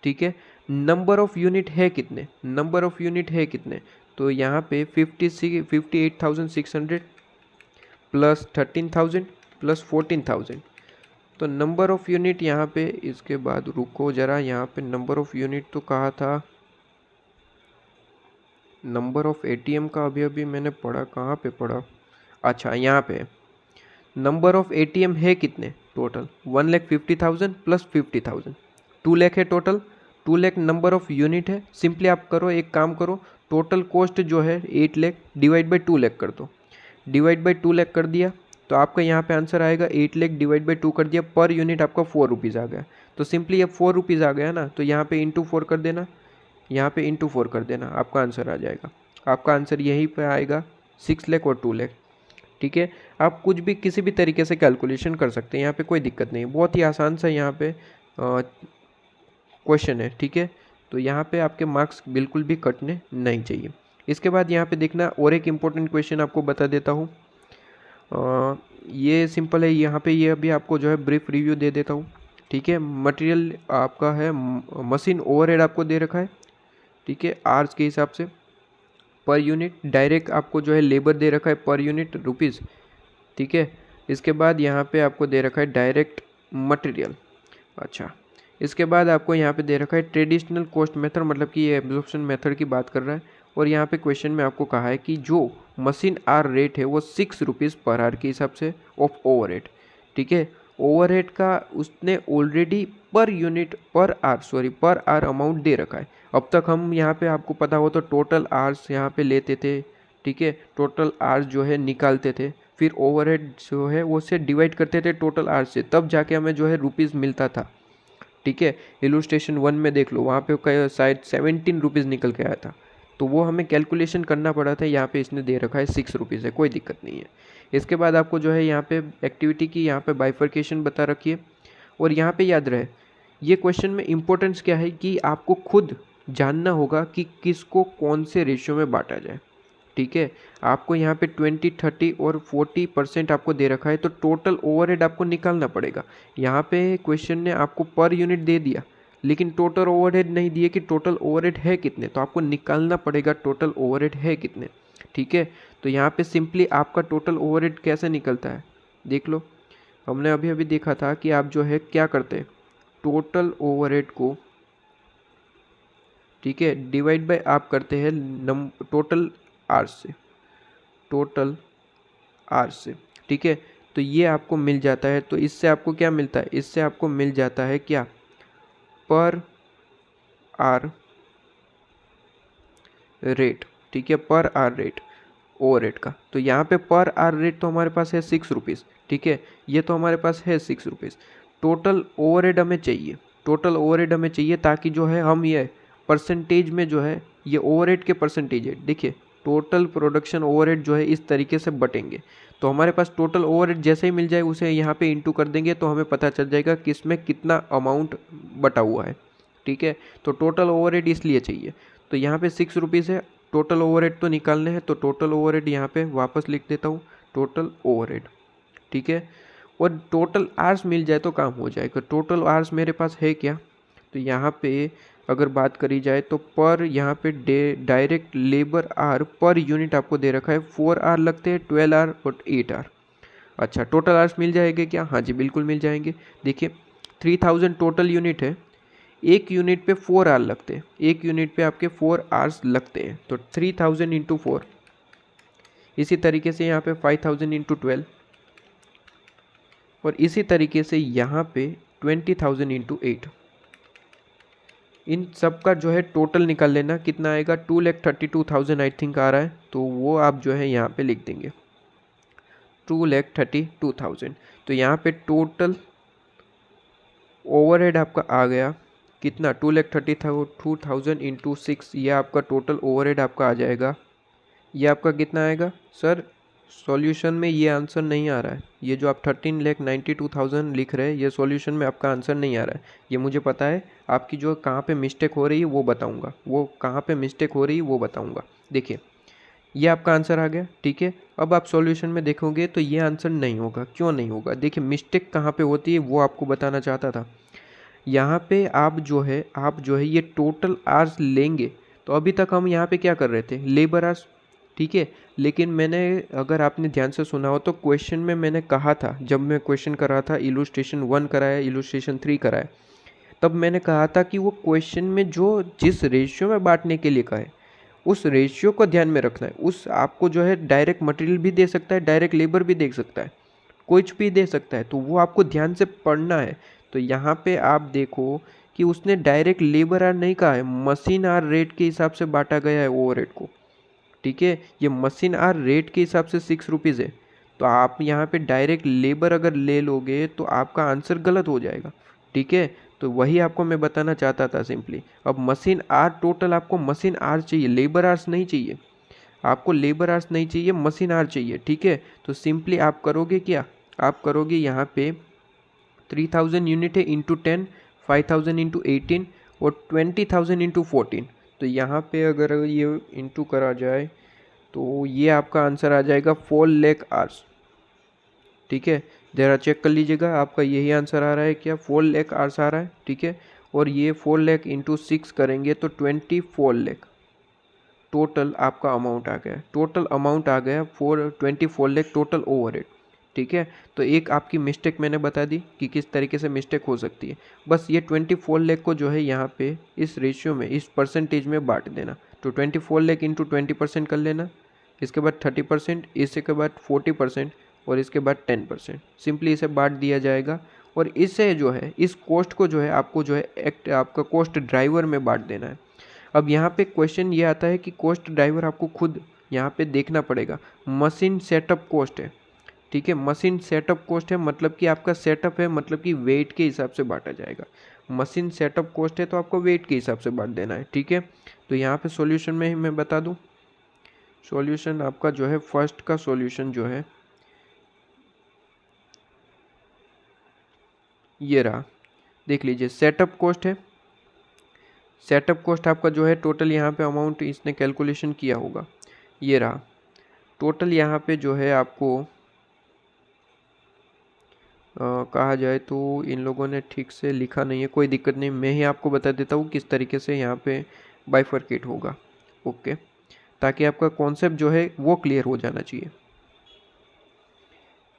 ठीक है, नंबर ऑफ यूनिट है कितने, नंबर ऑफ यूनिट है कितने, तो यहाँ पे 58,600 प्लस 13,000 प्लस 14,000, तो नंबर ऑफ यूनिट यहाँ पे, इसके बाद रुको जरा, यहाँ पे नंबर ऑफ यूनिट तो कहा था नंबर ऑफ एटीएम का अभी अभी मैंने पढ़ा, कहाँ पे पढ़ा, अच्छा यहाँ पे। नंबर ऑफ एटीएम है कितने टोटल, 1,50,000 प्लस 50,000, 2 लाख है total. 2 lakh number of unit है। सिंपली आप करो, एक काम करो, टोटल कॉस्ट जो है 8 लाख डिवाइड बाई 2 लाख कर दो। डिवाइड बाई 2 लाख कर दिया तो आपका यहाँ पे आंसर आएगा 8 लाख डिवाइड बाई 2 कर दिया, पर यूनिट आपका 4 रुपीज़ आ गया। तो सिंपली अब 4 रुपीज़ आ गया ना, तो यहाँ पे इंटू 4 कर देना, यहाँ पे इंटू 4 कर देना, आपका आंसर आ जाएगा। आपका आंसर यहीं पे आएगा 6 लाख और 2 लाख। ठीक है, आप कुछ भी किसी भी तरीके से कैलकुलेशन कर सकते हैं, यहाँ पे कोई दिक्कत नहीं, बहुत ही आसान सा यहाँ पे क्वेश्चन है। ठीक है, तो यहाँ पे आपके मार्क्स बिल्कुल भी कटने नहीं चाहिए। इसके बाद यहाँ पे देखना, और एक इम्पोर्टेंट क्वेश्चन आपको बता देता हूँ। ये सिंपल है, यहाँ पे ये अभी आपको जो है ब्रीफ रिव्यू दे देता हूँ। ठीक है, मटेरियल आपका है, मशीन ओवरहेड आपको दे रखा है। ठीक है, आवर्स के हिसाब से पर यूनिट, डायरेक्ट आपको जो है लेबर दे रखा है पर यूनिट रुपीज़। ठीक है, इसके बाद यहाँ पे आपको दे रखा है डायरेक्ट मटेरियल। अच्छा, इसके बाद आपको यहाँ पे दे रखा है ट्रेडिशनल कॉस्ट मेथड, मतलब कि ये एब्जॉर्प्शन मेथड की बात कर रहा है। और यहाँ पे क्वेश्चन में आपको कहा है कि जो मशीन आर रेट है वो 6 रुपीज़ पर आर के हिसाब से ऑफ ओवरहेड। ठीक है, ओवरहेड का उसने ऑलरेडी पर यूनिट पर आर अमाउंट दे रखा है। अब तक हम यहाँ पे आपको पता हो तो टोटल आर्स यहाँ पे लेते थे। ठीक है, टोटल आर्स जो है निकालते थे, फिर ओवरहेड जो है वो से डिवाइड करते थे टोटल आर्स से, तब जाके हमें जो है रुपीज़ मिलता था। ठीक है, इलुस्ट्रेशन 1 में देख लो, वहाँ पे शायद 17 रुपीज़ निकल के आया था, तो वो हमें कैलकुलेशन करना पड़ा था। यहाँ पे इसने दे रखा है 6 रुपीज़ है, कोई दिक्कत नहीं है। इसके बाद आपको जो है यहाँ पे एक्टिविटी की यहाँ पे बाइफर्केशन बता रखी है। और यहाँ पे याद रहे, ये क्वेश्चन में इम्पोर्टेंस क्या है कि आपको खुद जानना होगा कि किसको कौन से रेशियो में बांटा जाए। ठीक है, आपको यहाँ पे 20, 30 और 40% आपको दे रखा है, तो टोटल ओवरहेड आपको निकालना पड़ेगा। यहाँ पे क्वेश्चन ने आपको पर यूनिट दे दिया, लेकिन टोटल ओवरहेड नहीं दिए कि टोटल ओवरहेड है कितने, तो आपको निकालना पड़ेगा टोटल ओवरहेड है कितने। ठीक है, तो यहाँ पे सिंपली आपका टोटल ओवरहेड कैसे निकलता है देख लो। हमने अभी अभी देखा था कि आप जो है क्या करते हैं, टोटल ओवरहेड को, ठीक है, डिवाइड बाय आप करते हैं टोटल आर से, टोटल आर से। ठीक है, तो ये आपको मिल जाता है। तो इससे आपको क्या मिलता है, इससे आपको मिल जाता है क्या, पर आर रेट। ठीक है, पर आर रेट ओवरहेड का। तो यहाँ पे पर आर रेट तो हमारे पास है 6 रुपीज़। ठीक है, ये तो हमारे पास है 6 रुपीज़। टोटल ओवरहेड हमें चाहिए, टोटल ओवरहेड हमें चाहिए, ताकि जो है हम ये परसेंटेज में जो है ये ओवरहेड के परसेंटेज है। देखिए, टोटल प्रोडक्शन ओवरहेड जो है इस तरीके से बटेंगे, तो हमारे पास टोटल ओवरहेड जैसे ही मिल जाए उसे यहाँ पे इंटू कर देंगे, तो हमें पता चल जाएगा कि इसमें कितना अमाउंट बटा हुआ है। ठीक है, तो टोटल ओवरहेड इसलिए चाहिए। तो यहाँ पे 6 रुपीज़ है, टोटल ओवरहेड तो निकालने हैं, तो टोटल ओवरहेड यहाँ पे वापस लिख देता हूँ, टोटल ओवरहेड। ठीक है, और टोटल आवर्स मिल जाए तो काम हो जाएगा। टोटल आवर्स मेरे पास है क्या, तो यहाँ पे अगर बात करी जाए तो पर यहाँ पे डायरेक्ट लेबर आर पर यूनिट आपको दे रखा है, 4 आर लगते हैं, 12 आर और 8 आर। अच्छा, टोटल आवर्स मिल जाएंगे क्या, हाँ जी बिल्कुल मिल जाएंगे। देखिए 3000 टोटल यूनिट है, एक यूनिट पे 4 आर लगते हैं, एक यूनिट पे आपके 4 आवर्स लगते हैं, तो 3000 इंटू 4। इसी तरीके से यहाँ पे 5000 इंटू 12, और इसी तरीके से यहाँ पे 20,000 इंटू 8। इन सब का जो है टोटल निकाल लेना, कितना आएगा, 2,32,000 आई थिंक आ रहा है, तो वो आप जो है यहाँ पे लिख देंगे 2,32,000। तो यहाँ पे टोटल ओवरहेड आपका आ गया कितना, 2,32,000 इंटू 6, ये आपका टोटल ओवरहेड आपका आ जाएगा। ये आपका कितना आएगा सर, सॉल्यूशन में ये आंसर नहीं आ रहा है, ये जो आप 13,92,000 लिख रहे हैं, ये सॉल्यूशन में आपका आंसर नहीं आ रहा है। ये मुझे पता है, आपकी जो कहाँ पे मिस्टेक हो रही है वो बताऊंगा, वो कहाँ पे मिस्टेक हो रही है वो बताऊंगा। देखिए ये आपका आंसर आ गया। ठीक है, अब आप सॉल्यूशन में देखोगे तो ये आंसर नहीं होगा। क्यों नहीं होगा, देखिए मिस्टेक कहाँ पे होती है वो आपको बताना चाहता था। यहाँ पे आप जो है ये टोटल आवर्स लेंगे, तो अभी तक हम यहाँ पे क्या कर रहे थे, लेबर आवर्स। ठीक है, लेकिन मैंने, अगर आपने ध्यान से सुना हो तो क्वेश्चन में मैंने कहा था, जब मैं क्वेश्चन कर रहा था, इलुस्ट्रेशन 1 कराया, इलुस्ट्रेशन 3 कराया, तब मैंने कहा था कि वो क्वेश्चन में जो जिस रेशियो में बांटने के लिए कहा है उस रेशियो को ध्यान में रखना है। उस आपको जो है डायरेक्ट मटेरियल भी दे सकता है, डायरेक्ट लेबर भी दे सकता है, कुछ भी दे सकता है, तो वो आपको ध्यान से पढ़ना है। तो यहाँ पे आप देखो कि उसने डायरेक्ट लेबर आर नहीं कहा है, मशीन आर रेट के हिसाब से बांटा गया है ओवर रेट को। ठीक है, ये मशीन आर रेट के हिसाब से 6 रुपीज़ है, तो आप यहाँ पे डायरेक्ट लेबर अगर ले लोगे तो आपका आंसर गलत हो जाएगा। ठीक है, तो वही आपको मैं बताना चाहता था सिंपली। अब मशीन आर टोटल आपको मशीन आर चाहिए, लेबर आर्स नहीं चाहिए, आपको लेबर आर्स नहीं चाहिए, मशीन आर चाहिए। ठीक है, तो सिंपली आप करोगे क्या, आप करोगे यहाँ पे 3000 यूनिट है इंटू 10, 5000 इंटू 18 और 20,000 इंटू 14। तो यहाँ पे अगर ये इंटू करा जाए तो ये आपका आंसर आ जाएगा 4 लाख आवर्स। ठीक है, ज़रा चेक कर लीजिएगा आपका यही आंसर आ रहा है क्या, 4 लाख आवर्स आ रहा है। ठीक है, और ये 4 लाख इंटू 6 करेंगे तो 24 लाख टोटल आपका अमाउंट आ गया, टोटल अमाउंट आ गया 24 लाख टोटल ओवरहेड। ठीक है, तो एक आपकी मिस्टेक मैंने बता दी कि किस तरीके से मिस्टेक हो सकती है। बस ये 24 लाख को जो है यहाँ पे इस रेशियो में, इस परसेंटेज में बांट देना। तो 24 लाख इंटू 20% कर लेना, इसके बाद 30%, इसके बाद 40% और इसके बाद 10%। सिंपली इसे बांट दिया जाएगा और इससे जो है इस कॉस्ट को जो है आपको जो है आपका कॉस्ट ड्राइवर में बांट देना है। अब यहाँ पे क्वेश्चन ये आता है कि कॉस्ट ड्राइवर आपको खुद यहाँ पे देखना पड़ेगा। मशीन सेटअप कॉस्ट है, ठीक है, मशीन सेटअप कॉस्ट है, मतलब कि आपका सेटअप है, मतलब कि वेट के हिसाब से बांटा जाएगा। मशीन सेटअप कॉस्ट है तो आपको वेट के हिसाब से बांट देना है। ठीक है, तो यहाँ पे सॉल्यूशन में ही मैं बता दूँ, सॉल्यूशन आपका जो है फर्स्ट का सॉल्यूशन जो है ये रहा, देख लीजिए। सेटअप कॉस्ट है, सेटअप कॉस्ट आपका जो है टोटल यहाँ पे अमाउंट इसने कैलकुलेशन किया होगा, ये रहा टोटल। यहाँ पे जो है आपको कहा जाए तो इन लोगों ने ठीक से लिखा नहीं है, कोई दिक्कत नहीं, मैं ही आपको बता देता हूँ किस तरीके से यहाँ पे बाइफरकेट होगा। ओके, ताकि आपका कॉन्सेप्ट जो है वो क्लियर हो जाना चाहिए।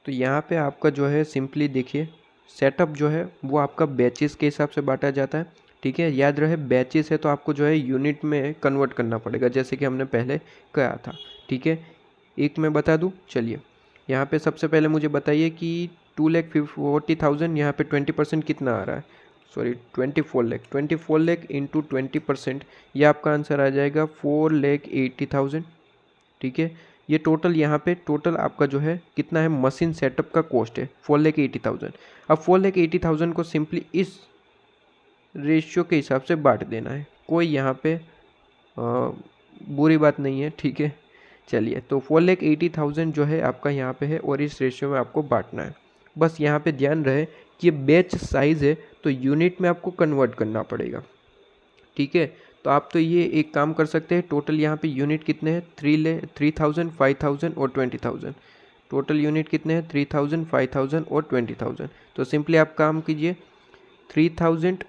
तो यहाँ पे आपका जो है सिंपली देखिए, सेटअप जो है वो आपका बैचेस के हिसाब से बांटा जाता है। ठीक है, याद रहे बैचेस है तो आपको जो है यूनिट में कन्वर्ट करना पड़ेगा, जैसे कि हमने पहले कहा था। ठीक है, एक मैं बता दूँ, चलिए यहाँ पे सबसे पहले मुझे बताइए कि 2,40,000 यहाँ पे 20% कितना आ रहा है, सॉरी 24 लाख इंटू 20%, ये आपका आंसर आ जाएगा 4,80,000। ठीक है, ये टोटल यहाँ पे टोटल आपका जो है कितना है, मशीन सेटअप का कॉस्ट है 4,80,000। अब 4,80,000 को सिंपली इस रेशियो के हिसाब से बांट देना है, कोई यहाँ पे बुरी बात नहीं है। ठीक है, चलिए, तो 4,80,000 जो है आपका यहाँ पे है और इस रेशियो में आपको बांटना है। बस यहाँ पे ध्यान रहे कि ये बैच साइज़ है तो यूनिट में आपको कन्वर्ट करना पड़ेगा। ठीक है, तो आप तो ये एक काम कर सकते हैं, टोटल यहाँ पे यूनिट कितने हैं, 3,000, 5,000 और 20,000। टोटल यूनिट कितने हैं, 3,000, 5,000 और 20,000। तो सिंपली आप काम कीजिए, 3,000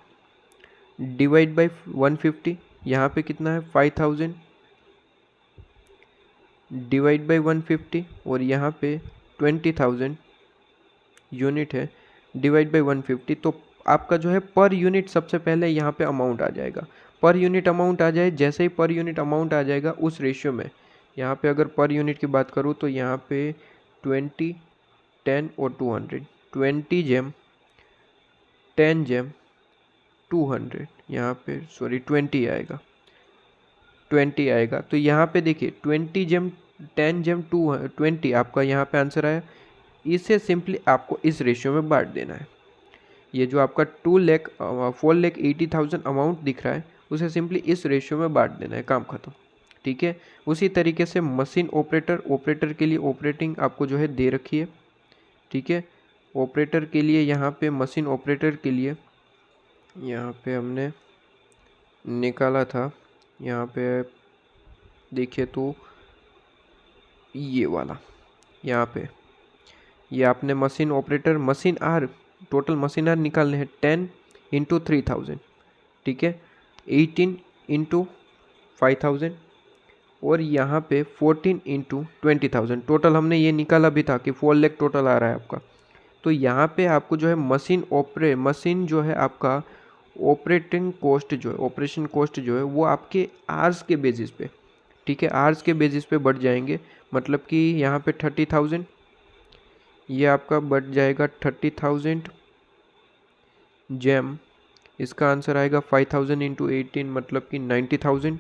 डिवाइड बाई 150, यहाँ पे कितना है 5,000 डिवाइड बाई 150 और यहाँ पे 20,000 यूनिट है डिवाइड बाई 150। तो आपका जो है पर यूनिट सबसे पहले यहाँ पे अमाउंट आ जाएगा। पर यूनिट अमाउंट आ जाए, जैसे ही पर यूनिट अमाउंट आ जाएगा उस रेशियो में, यहाँ पे अगर पर यूनिट की बात करूँ तो यहाँ पे 20, 10 और 200, 20 जेम 10 जेम 200, यहाँ पे सॉरी 20 आएगा, 20 आएगा। तो यहाँ पे देखिए 20 जेम 10 जेम 20 आपका यहाँ पे आंसर आया। इसे सिंपली आपको इस रेशियो में बांट देना है। ये जो आपका 4,80,000 अमाउंट दिख रहा है उसे सिंपली इस रेशियो में बांट देना है, काम खत्म। ठीक है, उसी तरीके से मशीन ऑपरेटर के लिए ऑपरेटिंग आपको जो है दे रखी है। ठीक है, ऑपरेटर के लिए यहाँ पे मशीन ऑपरेटर के लिए यहाँ पे हमने निकाला था, यहाँ पे देखिए तो ये वाला यहाँ पे ये आपने मशीन ऑपरेटर मशीन आर टोटल मशीन आर निकालने हैं 10 इंटू 3,000। ठीक है, 18 इंटू 5,000 और यहाँ पे 14 इंटू 20,000। टोटल हमने ये निकाला भी था कि 4 लाख टोटल आ रहा है आपका। तो यहाँ पे आपको जो है मशीन जो है आपका ऑपरेटिंग कॉस्ट जो है, ऑपरेशन कॉस्ट जो है वो आपके आवर्स के बेसिस पे, ठीक है, आवर्स के बेसिस पे बढ़ जाएंगे, मतलब कि यहाँ पे 30,000, ये आपका बढ़ जाएगा 30,000 जेम। इसका आंसर आएगा 5,000 इंटू 18 मतलब कि 90,000,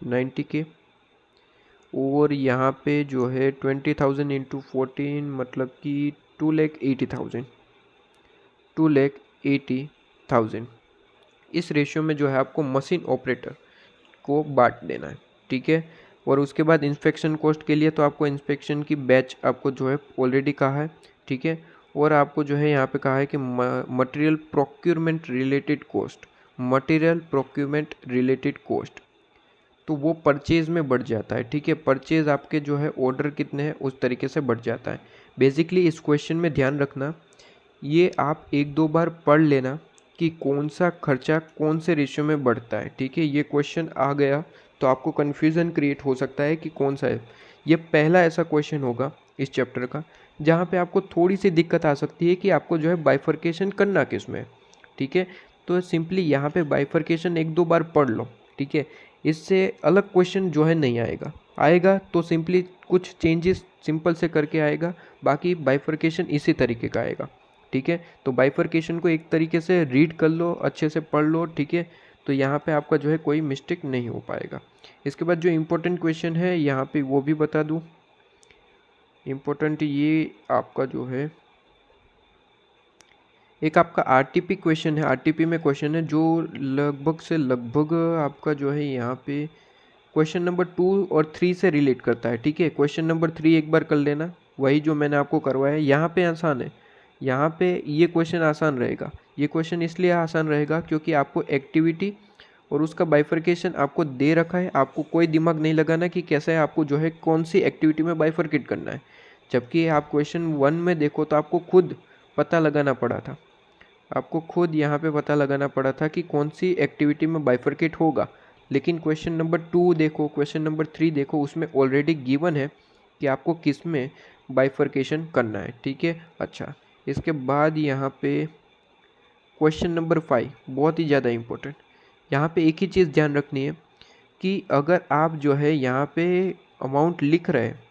90 के। और यहाँ पे जो है 20,000 इंटू 14 मतलब कि 2,80,000, 2,80,000। इस रेशियो में जो है आपको मशीन ऑपरेटर को बांट देना है, ठीक है। और उसके बाद इंस्पेक्शन कॉस्ट के लिए तो आपको इंस्पेक्शन की बैच आपको जो है ऑलरेडी कहा है, ठीक है। और आपको जो है यहाँ पे कहा है कि material procurement related cost, material procurement related cost, तो वो परचेज में बढ़ जाता है, ठीक है। परचेज आपके जो है ऑर्डर कितने हैं उस तरीके से बढ़ जाता है। बेसिकली इस क्वेश्चन में ध्यान रखना, ये आप एक दो बार पढ़ लेना कि कौन सा खर्चा कौन से रेशियो में बढ़ता है, ठीक है। ये क्वेश्चन आ गया तो आपको कन्फ्यूज़न क्रिएट हो सकता है कि कौन सा है। ये पहला ऐसा क्वेश्चन होगा इस चैप्टर का जहाँ पे आपको थोड़ी सी दिक्कत आ सकती है कि आपको जो है बाइफर्केशन करना किस में है, ठीक है। तो सिंपली यहाँ पे बाइफर्केशन एक दो बार पढ़ लो, ठीक है। इससे अलग क्वेश्चन जो है नहीं आएगा, आएगा तो सिंपली कुछ चेंजेस सिंपल से करके आएगा, बाकी बाइफर्केशन इसी तरीके का आएगा, ठीक है। तो बाइफर्केशन को एक तरीके से रीड कर लो, अच्छे से पढ़ लो, ठीक है। तो यहाँ पे आपका जो है कोई मिस्टेक नहीं हो पाएगा। इसके बाद जो इम्पोर्टेंट क्वेश्चन है यहाँ पे वो भी बता दूँ। इम्पोर्टेंट ये आपका जो है एक आपका आरटीपी क्वेश्चन है, आरटीपी में क्वेश्चन है जो लगभग से लगभग आपका जो है यहाँ पे क्वेश्चन नंबर 2 और 3 से रिलेट करता है, ठीक है। क्वेश्चन नंबर 3 एक बार कर लेना, वही जो मैंने आपको करवाया है। यहाँ पे आसान है, यहाँ पे ये क्वेश्चन आसान रहेगा। ये क्वेश्चन इसलिए आसान रहेगा क्योंकि आपको एक्टिविटी और उसका बाइफर्केशन आपको दे रखा है, आपको कोई दिमाग नहीं लगाना कि कैसे आपको जो है कौन सी एक्टिविटी में बाइफर्केट करना है। जबकि आप क्वेश्चन 1 में देखो तो आपको खुद पता लगाना पड़ा था, आपको खुद यहाँ पे पता लगाना पड़ा था कि कौन सी एक्टिविटी में बाइफर्केट होगा। लेकिन क्वेश्चन नंबर 2 देखो, क्वेश्चन नंबर 3 देखो, उसमें ऑलरेडी गिवन है कि आपको किस में बाइफर्केशन करना है, ठीक है। अच्छा, इसके बाद यहाँ पे क्वेश्चन नंबर 5 बहुत ही ज़्यादा इम्पोर्टेंट। यहाँ पे एक ही चीज़ ध्यान रखनी है कि अगर आप जो है यहाँ पे अमाउंट लिख रहे हैं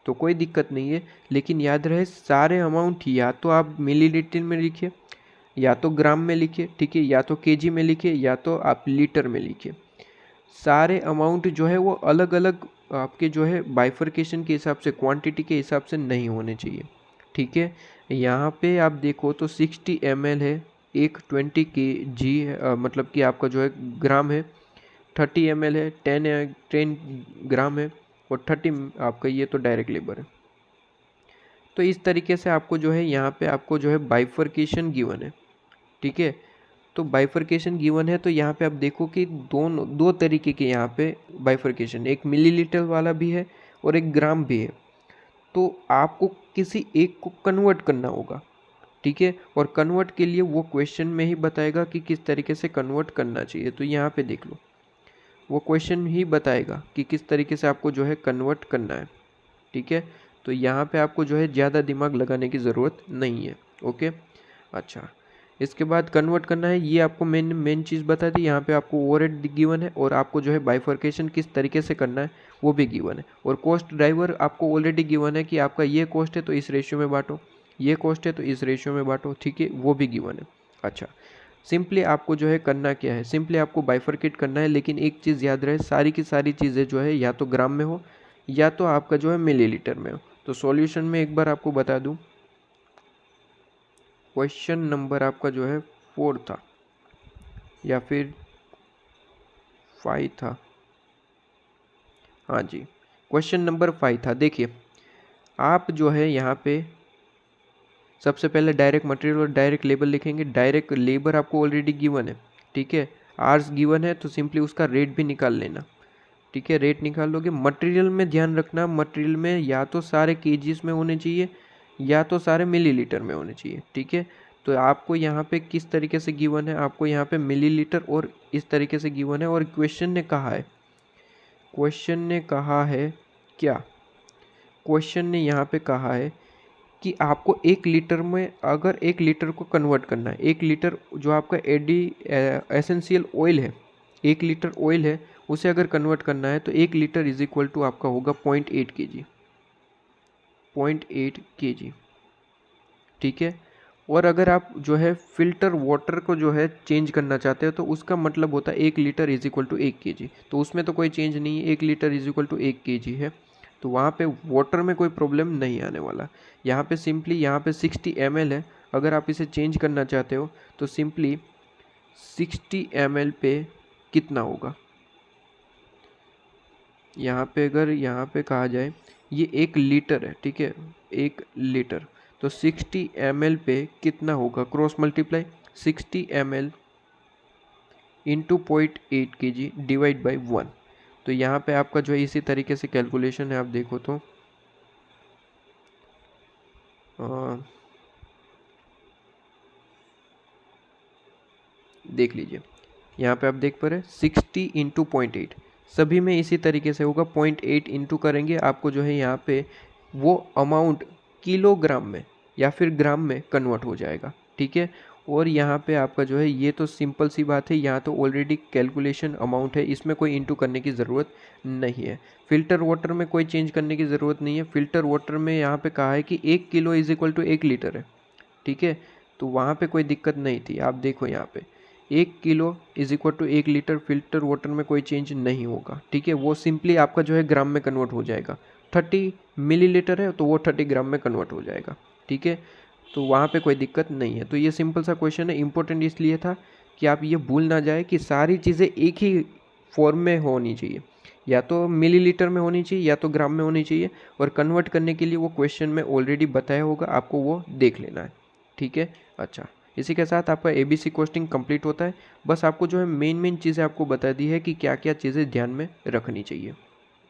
तो कोई दिक्कत नहीं है, लेकिन याद रहे सारे अमाउंट या तो आप मिलीलीटर में लिखिए, या तो ग्राम में लिखिए, ठीक है, या तो केजी में लिखिए, या तो आप लीटर में लिखिए। सारे अमाउंट जो है वो अलग अलग आपके जो है बाइफर्केशन के हिसाब से, क्वांटिटी के हिसाब से नहीं होने चाहिए, ठीक है। यहाँ पे आप देखो तो 60 ml है, एक 20 kg है, मतलब कि आपका जो है ग्राम है, 30 ml है, 10 ग्राम है, और 30 आपका ये तो डायरेक्ट लेबर है। तो इस तरीके से आपको जो है यहाँ पे आपको जो है बाइफर्केशन गिवन है, ठीक है। तो बाइफर्केशन गिवन है तो यहाँ पे आप देखो कि दो तरीके के यहाँ पे बाइफर्केशन, एक मिलीलीटर वाला भी है और एक ग्राम भी है। तो आपको किसी एक को कन्वर्ट करना होगा, ठीक है। और कन्वर्ट के लिए वो क्वेश्चन में ही बताएगा कि किस तरीके से कन्वर्ट करना चाहिए। तो यहाँ पे देख लो, वो क्वेश्चन ही बताएगा कि किस तरीके से आपको जो है कन्वर्ट करना है, ठीक है। तो यहाँ पे आपको जो है ज़्यादा दिमाग लगाने की ज़रूरत नहीं है, ओके। अच्छा, इसके बाद कन्वर्ट करना है, ये आपको मेन चीज़ बता दी। यहाँ पे आपको ओवरहेड गिवन है और आपको जो है बाइफर्केशन किस तरीके से करना है वो भी गिवन है। और कॉस्ट ड्राइवर आपको ऑलरेडी गिवन है कि आपका ये कॉस्ट है तो इस रेशियो में बांटो, ये कॉस्ट है तो इस रेशियो में बांटो, ठीक है, वो भी गिवन है। अच्छा, सिंपली आपको जो है करना क्या है, सिंपली आपको बाइफर्केट करना है, लेकिन एक चीज़ याद रहे, सारी की सारी चीज़ें जो है या तो ग्राम में हो या तो आपका जो है मिलीलीटर में हो। तो सॉल्यूशन में एक बार आपको बता दूं, क्वेश्चन नंबर आपका जो है 4 था या फिर 5 था, हाँ जी, क्वेश्चन नंबर 5 था। देखिए, आप जो है यहाँ पे सबसे पहले डायरेक्ट मटेरियल और डायरेक्ट लेबर लिखेंगे। डायरेक्ट लेबर आपको ऑलरेडी गिवन है, ठीक है, आर्स गिवन है, तो सिंपली उसका रेट भी निकाल लेना, ठीक है। रेट निकाल लोगे। मटेरियल में ध्यान रखना, मटेरियल में या तो सारे केजीज में होने चाहिए या तो सारे मिलीलीटर में होने चाहिए, ठीक है। तो आपको यहाँ पे किस तरीके से गिवन है, आपको यहाँ पे मिलीलीटर और इस तरीके से गिवन है। और क्वेश्चन ने कहा है, क्वेश्चन ने कहा है क्या, क्वेश्चन ने यहाँ पे कहा है कि आपको 1 लीटर में अगर 1 लीटर को कन्वर्ट करना है, 1 लीटर जो आपका एसेंशियल ऑयल है, 1 लीटर ऑयल है उसे अगर कन्वर्ट करना है तो 1 लीटर इज इक्वल टू आपका होगा 0.8 kg, 0.8 kg, ठीक है। और अगर आप जो है फिल्टर वाटर को जो है चेंज करना चाहते हो तो उसका मतलब होता है 1 litre is equal to 1 kg, तो उसमें तो कोई चेंज नहीं है, 1 litre is equal to 1 kg है, तो वहाँ पे वाटर में कोई प्रॉब्लम नहीं आने वाला। यहाँ पे सिंपली यहाँ पे 60 ml है, अगर आप इसे चेंज करना चाहते हो तो सिंपली 60 ml पे कितना होगा, यहाँ पे अगर यहाँ पे कहा जाए ये 1 लीटर है, ठीक है, 1 लीटर, तो 60 ml पे कितना होगा, cross multiply 60 ml into 0.8 kg divide by 1। तो यहाँ पे आपका जो है इसी तरीके से कैलकुलेशन है, आप देखो तो देख लीजिए, यहाँ पे आप देख पा रहे 60 इंटू 0.8, सभी में इसी तरीके से होगा, 0.8 इंटू करेंगे आपको जो है यहाँ पे वो अमाउंट किलोग्राम में या फिर ग्राम में कन्वर्ट हो जाएगा, ठीक है। और यहाँ पे आपका जो है ये तो सिंपल सी बात है, यहाँ तो ऑलरेडी कैलकुलेशन अमाउंट है, इसमें कोई इंटू करने की ज़रूरत नहीं है। फिल्टर वाटर में कोई चेंज करने की ज़रूरत नहीं है, फिल्टर वाटर में यहाँ पे कहा है कि 1 kilo is equal to 1 litre है, ठीक है, तो वहाँ पे कोई दिक्कत नहीं थी। आप देखो यहाँ पे 1 kilo is equal to 1 litre, filter water में कोई चेंज नहीं होगा, ठीक है, वो सिंपली आपका जो है ग्राम में कन्वर्ट हो जाएगा। 30 मिलीलीटर है तो वो 30 ग्राम में कन्वर्ट हो जाएगा, ठीक है, तो वहाँ पे कोई दिक्कत नहीं है। तो ये सिंपल सा क्वेश्चन है, इंपॉर्टेंट इसलिए था कि आप ये भूल ना जाए कि सारी चीज़ें एक ही फॉर्म में होनी चाहिए, या तो मिलीलीटर में होनी चाहिए या तो ग्राम में होनी चाहिए, और कन्वर्ट करने के लिए वो क्वेश्चन में ऑलरेडी बताया होगा, आपको वो देख लेना है, ठीक है। अच्छा, इसी के साथ आपका ABC कोस्टिंग कंप्लीट होता है। बस आपको जो है मेन चीज़ें आपको बता दी है कि क्या क्या चीज़ें ध्यान में रखनी चाहिए।